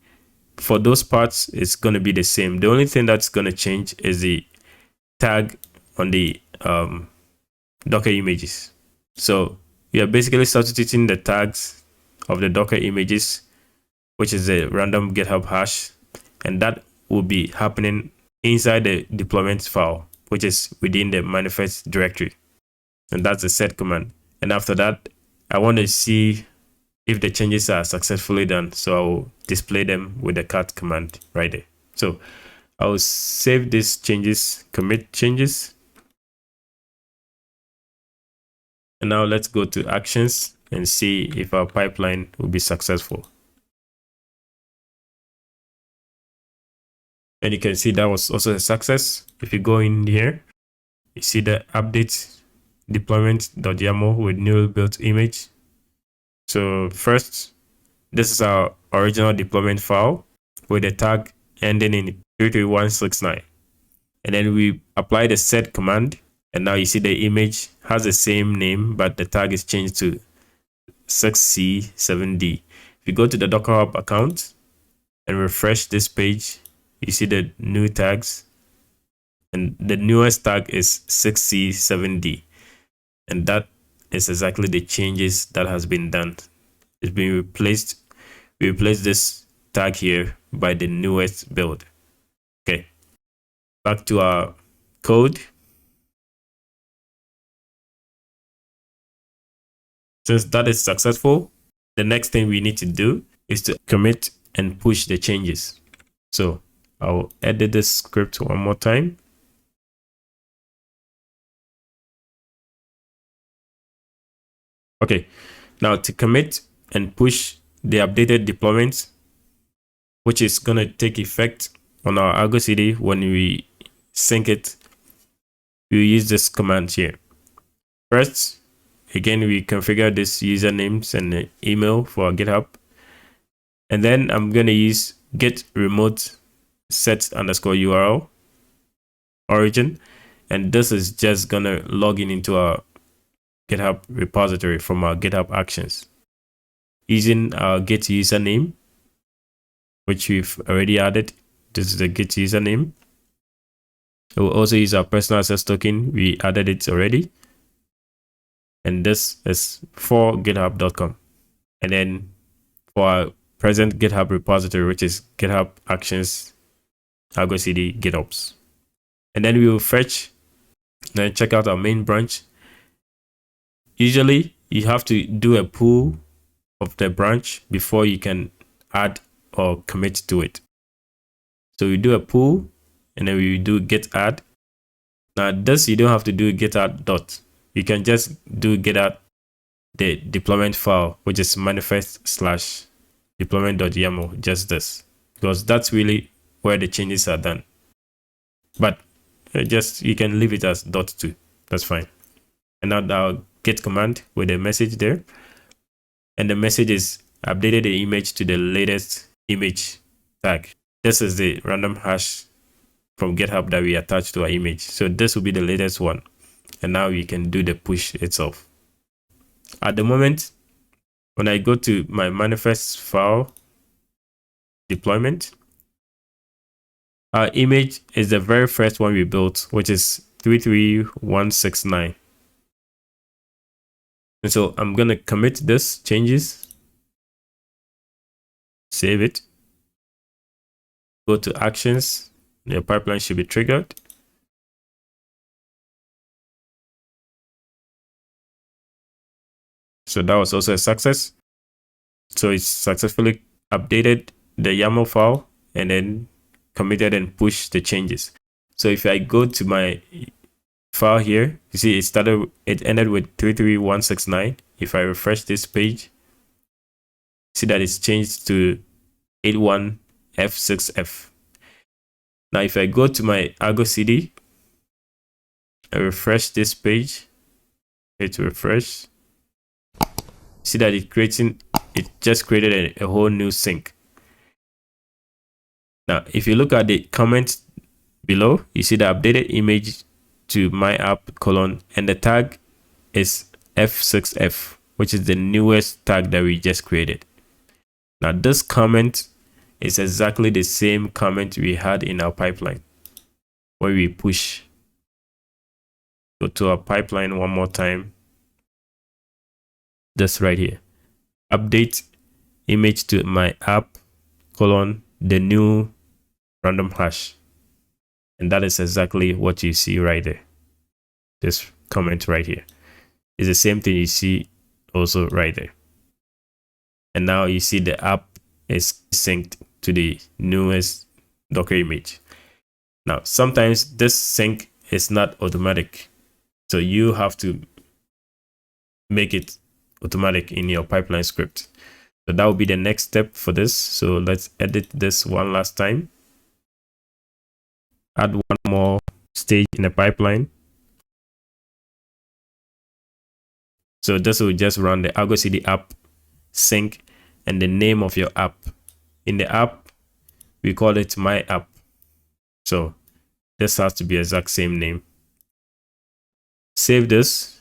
For those parts, it's going to be the same. The only thing that's going to change is the tag on the Docker images. So we are basically substituting the tags of the Docker images, which is a random GitHub hash, and that will be happening inside the deployment file, which is within the manifest directory. And that's the set command. And after that, I want to see if the changes are successfully done. So I'll display them with the cat command right there. So I'll save these changes, commit changes. And now let's go to actions and see if our pipeline will be successful. And you can see that was also a success. If you go in here, you see the update deployment.yaml with newly built image. So first, this is our original deployment file with the tag ending in 33169. And then we apply the set command, and now you see the image has the same name, but the tag is changed to 6C7D. If you go to the DockerHub account and refresh this page, you see the new tags, and the newest tag is 6C7D, and that is exactly the changes that has been done. It's been replaced. We replaced this tag here by the newest build. Okay, back to our code. Since that is successful, the next thing we need to do is to commit and push the changes. So I'll edit this script one more time. Okay, now to commit and push the updated deployments, which is going to take effect on our ArgoCD when we sync it, we use this command here. First, again, we configure this usernames and the email for our GitHub. And then I'm going to use get remote set_URL origin. And this is just going to log in into our GitHub repository from our GitHub Actions using our get username, which we've already added. This is the get username. We'll also use our personal access token. We added it already. And this is for github.com. And then for our present GitHub repository, which is GitHub Actions ArgoCD GitOps. And then we will fetch, then check out our main branch. Usually you have to do a pull of the branch before you can add or commit to it. So we do a pull and then we do git add. Now this, you don't have to do git add dot. You can just do git add the deployment file, which is manifest/deployment.yaml, just this, because that's really where the changes are done. But just, you can leave it as .2, that's fine. And now our git command with a message there, and the message is updated the image to the latest image tag. This is the random hash from GitHub that we attach to our image. So this will be the latest one. And now you can do the push itself. At the moment, when I go to my manifest file deployment, our image is the very first one we built, which is 33169. And so I'm going to commit this changes, save it, go to actions. The pipeline should be triggered. So that was also a success. So it's successfully updated the YAML file and then committed and pushed the changes. So if I go to my file here, you see it ended with 33169. If I refresh this page, see that it's changed to 81F6F. Now if I go to my ArgoCD, I refresh this page, hit refresh, see that it just created a whole new sync. Now if you look at the comments below, you see the updated image to my app : and the tag is F6F, which is the newest tag that we just created. Now this comment is exactly the same comment we had in our pipeline where we push. Go to our pipeline one more time. This right here, update image to my app : the new random hash. And that is exactly what you see right there. This comment right here is the same thing you see also right there. And now you see the app is synced to the newest Docker image. Now, sometimes this sync is not automatic. So you have to make it automatic in your pipeline script. So that will be the next step for this. So let's edit this one last time. Add one more stage in the pipeline. So this will just run the ArgoCD app sync and the name of your app. In the app, we call it my app. So this has to be exact same name. Save this.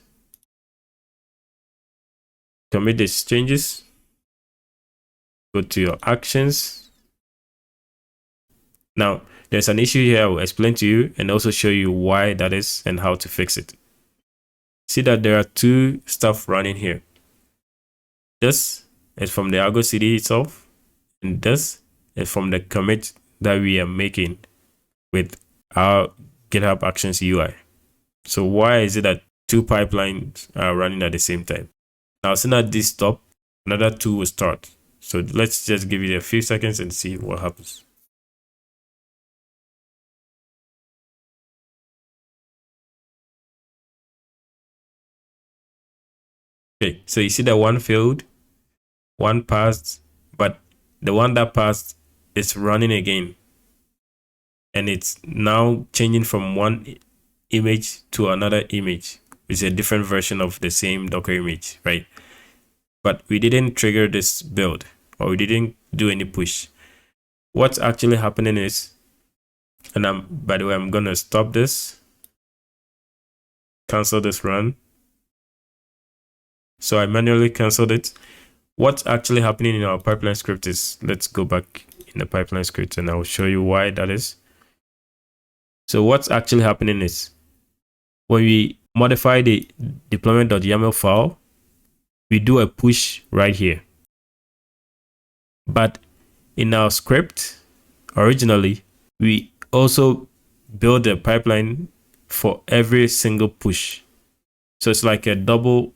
Commit these changes. Go to your actions. Now, there's an issue here I will explain to you and also show you why that is and how to fix it. See that there are two stuff running here. This is from the ArgoCD itself, and this is from the commit that we are making with our GitHub Actions UI. So why is it that two pipelines are running at the same time? Now, as soon as this stop, another two will start. So let's just give it a few seconds and see what happens. Okay, so you see that one failed, one passed, but the one that passed is running again. And it's now changing from one image to another image. It's a different version of the same Docker image, right? But we didn't trigger this build, or we didn't do any push. What's actually happening is, and by the way, I'm gonna stop this, cancel this run. So I manually canceled it. What's actually happening in our pipeline script is, let's go back in the pipeline script and I'll show you why that is. So what's actually happening is, when we modify the deployment.yaml file, we do a push right here. But in our script, originally, we also build a pipeline for every single push. So it's like a double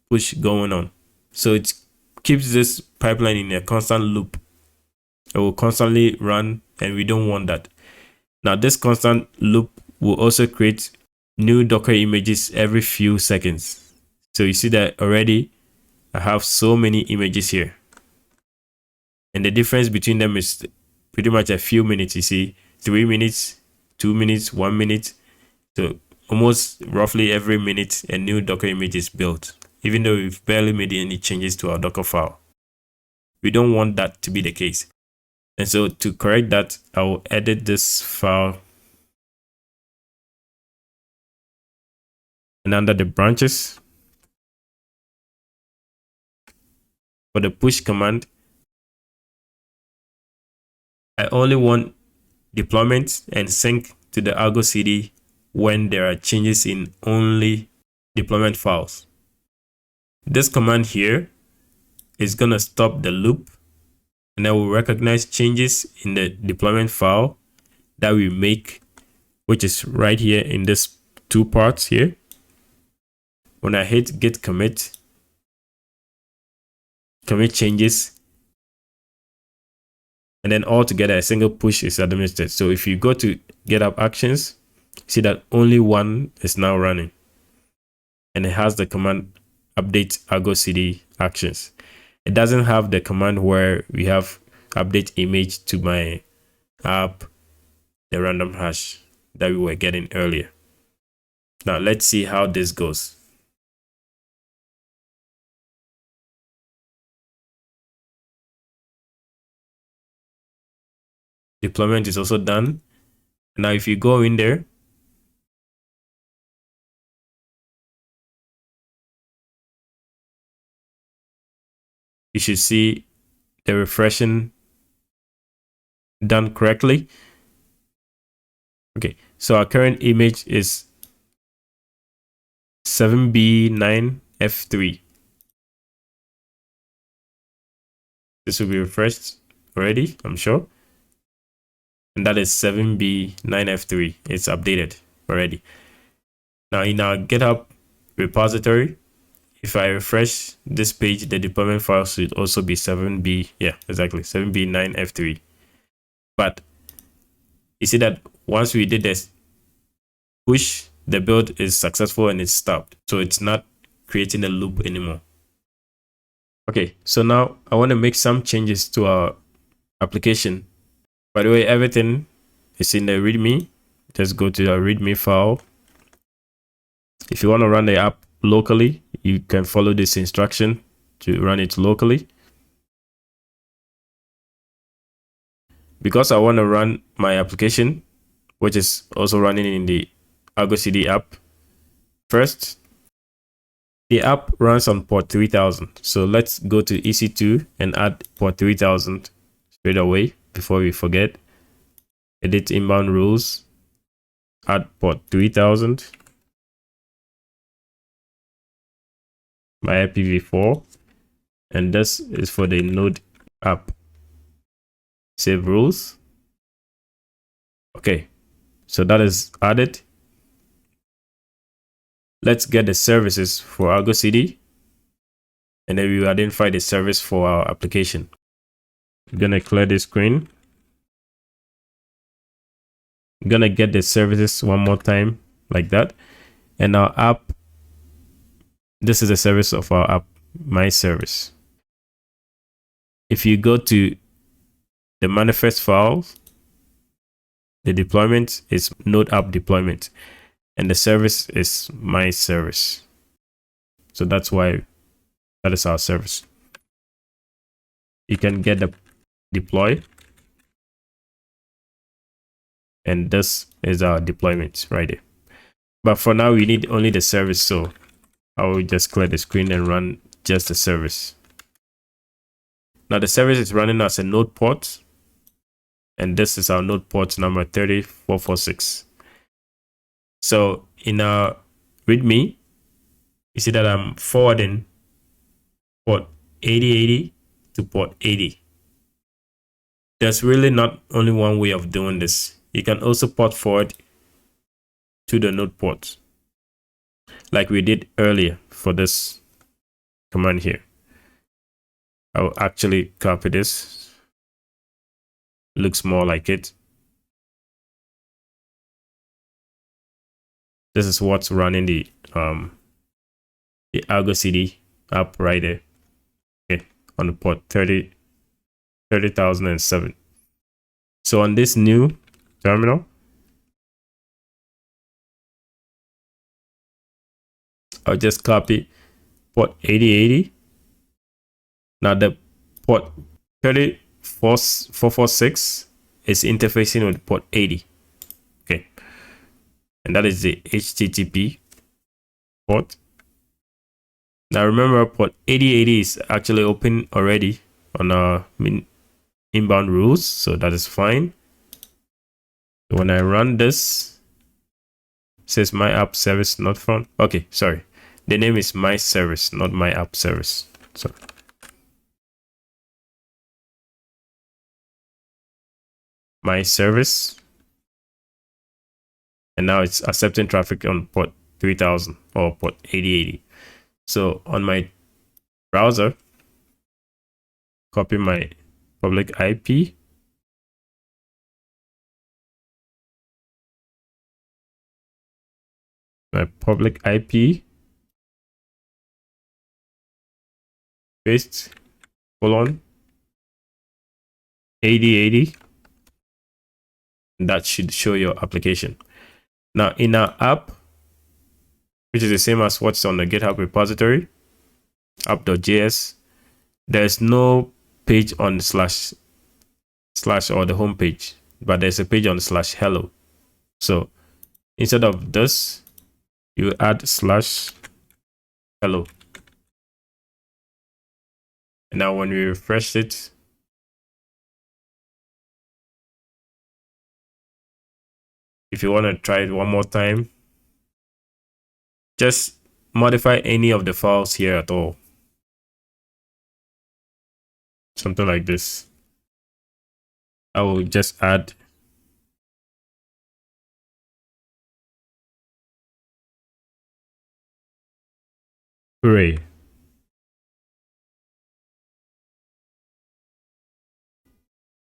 push going on. So it keeps this pipeline in a constant loop. It will constantly run, and we don't want that. Now, this constant loop will also create new Docker images every few seconds. So you see that already I have so many images here. And the difference between them is pretty much a few minutes. You see, 3 minutes, 2 minutes, 1 minute. So almost roughly every minute, a new Docker image is built, even though we've barely made any changes to our Docker file. We don't want that to be the case. And so to correct that, I will edit this file. And under the branches, for the push command, I only want deployment and sync to the ArgoCD when there are changes in only deployment files. This command here is going to stop the loop, and I will recognize changes in the deployment file that we make, which is right here in this 2 parts here. When I hit git commit changes, and then altogether a single push is administered. So if you go to GitHub Actions, see that only one is now running, and it has the command update ArgoCD actions. It doesn't have the command where we have update image to my app, the random hash that we were getting earlier. Now let's see how this goes. Deployment is also done. Now if you go in there, you should see the refreshing done correctly. Okay, so our current image is 7B9F3. This will be refreshed already, I'm sure. And that is 7B9F3. It's updated already. Now in our GitHub repository, if I refresh this page, the deployment file should also be 7B, yeah, exactly, 7B9F3. But you see that once we did this push, the build is successful and it's stopped. So it's not creating a loop anymore. Okay, so now I want to make some changes to our application. By the way, everything is in the README. Just go to our README file. If you want to run the app locally, you can follow this instruction to run it locally. Because I want to run my application, which is also running in the ArgoCD app, first, the app runs on port 3000. So let's go to EC2 and add port 3000 straight away before we forget. Edit inbound rules, add port 3000, my IPv4, and this is for the Node app. Save rules. Okay, so that is added. Let's get the services for ArgoCD, and then we will identify the service for our application. I'm gonna clear this screen. I'm gonna get the services one more time like that. And our app, this is the service of our app, my service. If you go to the manifest files, the deployment is Node app deployment, and the service is my service. So that's why that is our service. You can get the deploy, and this is our deployment right there. But for now, we need only the service, so I will just clear the screen and run just the service. Now the service is running as a node port, and this is our node port number 30446. So in our README, you see that I'm forwarding port 8080 to port 80. There's really not only one way of doing this. you can also port forward to the node port, like we did earlier for this command here. I'll actually copy this. Looks more like it. This is what's running the ArgoCD app right there. Okay, on the port 30,007. So on this new terminal, I'll just copy port 8080. Now the port 34446 is interfacing with port 80. Okay, and that is the HTTP port. Now remember, port 8080 is actually open already on our inbound rules, so that is fine. When I run this, it says my app service not found. Okay, sorry, the name is my service, not my app service. So my service, and now it's accepting traffic on port 3000 or port 8080. So on my browser, copy my public IP, paste colon 8080. That should show your application. Now in our app, which is the same as what's on the GitHub repository, app.js, there's no page on slash or the home page, but there's a page on /hello. So instead of this, you add /hello. And now when we refresh it, if you want to try it one more time, just modify any of the files here at all. Something like this. I will just add array.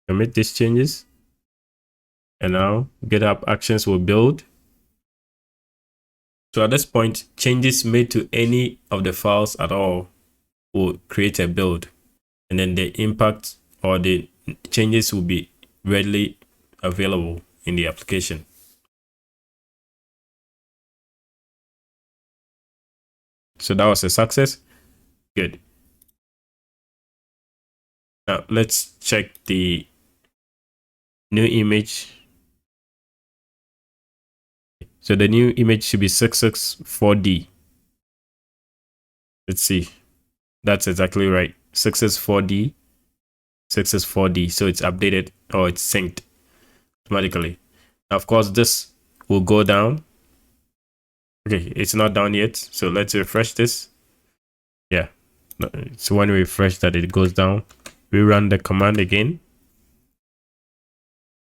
Commit these changes. And now GitHub Actions will build. So at this point, changes made to any of the files at all will create a build. And then the impact or the changes will be readily available in the application. So that was a success. Good. Now let's check the new image. So the new image should be 664D. Let's see. That's exactly right. 664D. 664D. So it's updated or it's synced automatically. Now, of course, this will go down. Okay, it's not down yet. So let's refresh this. Yeah. So when we refresh that, it goes down. We run the command again.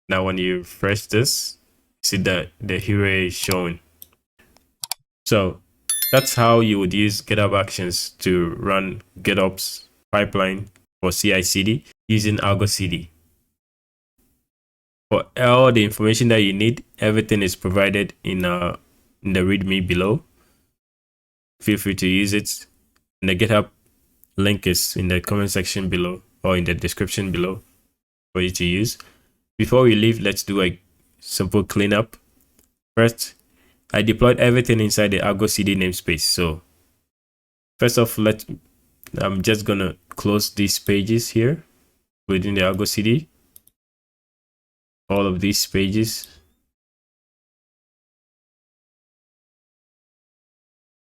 Now when you refresh this, see that the hero is showing. So that's how you would use GitHub Actions to run GitOps pipeline for CI/CD using ArgoCD. For all the information that you need, everything is provided in the README below. Feel free to use it. And the GitHub link is in the comment section below or in the description below for you to use. Before we leave, let's do a simple cleanup. First, I deployed everything inside the ArgoCD namespace. So first off, I'm just gonna close these pages here within the ArgoCD. All of these pages.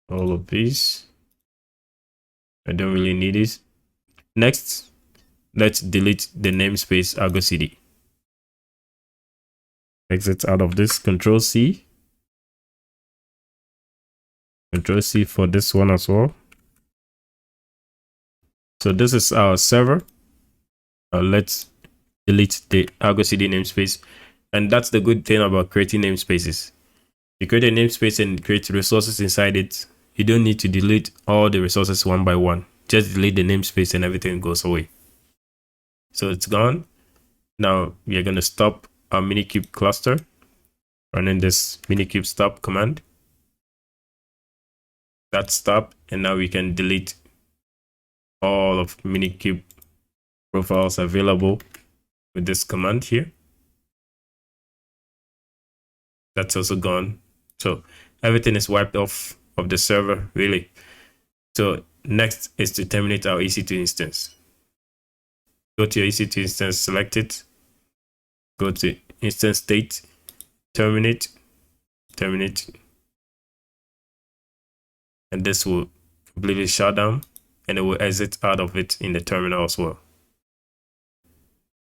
All of these. I don't really need it. Next, let's delete the namespace ArgoCD. Exit out of this, Control C. Control C for this one as well. So this is our server. Let's delete the ArgoCD namespace. And that's the good thing about creating namespaces. You create a namespace and create resources inside it. You don't need to delete all the resources one by one. Just delete the namespace and everything goes away. So it's gone. Now we are going to stop our minikube cluster, running this minikube stop command. That's stop, and now we can delete all of minikube profiles available with this command here. That's also gone. So everything is wiped off of the server, really. So next is to terminate our EC2 instance. Go to your EC2 instance, select it, go to instance state, terminate, and this will completely shut down, and it will exit out of it in the terminal as well.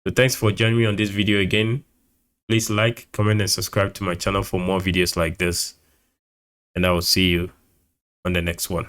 So thanks for joining me on this video again. Please like, comment, and subscribe to my channel for more videos like this, and I will see you on the next one.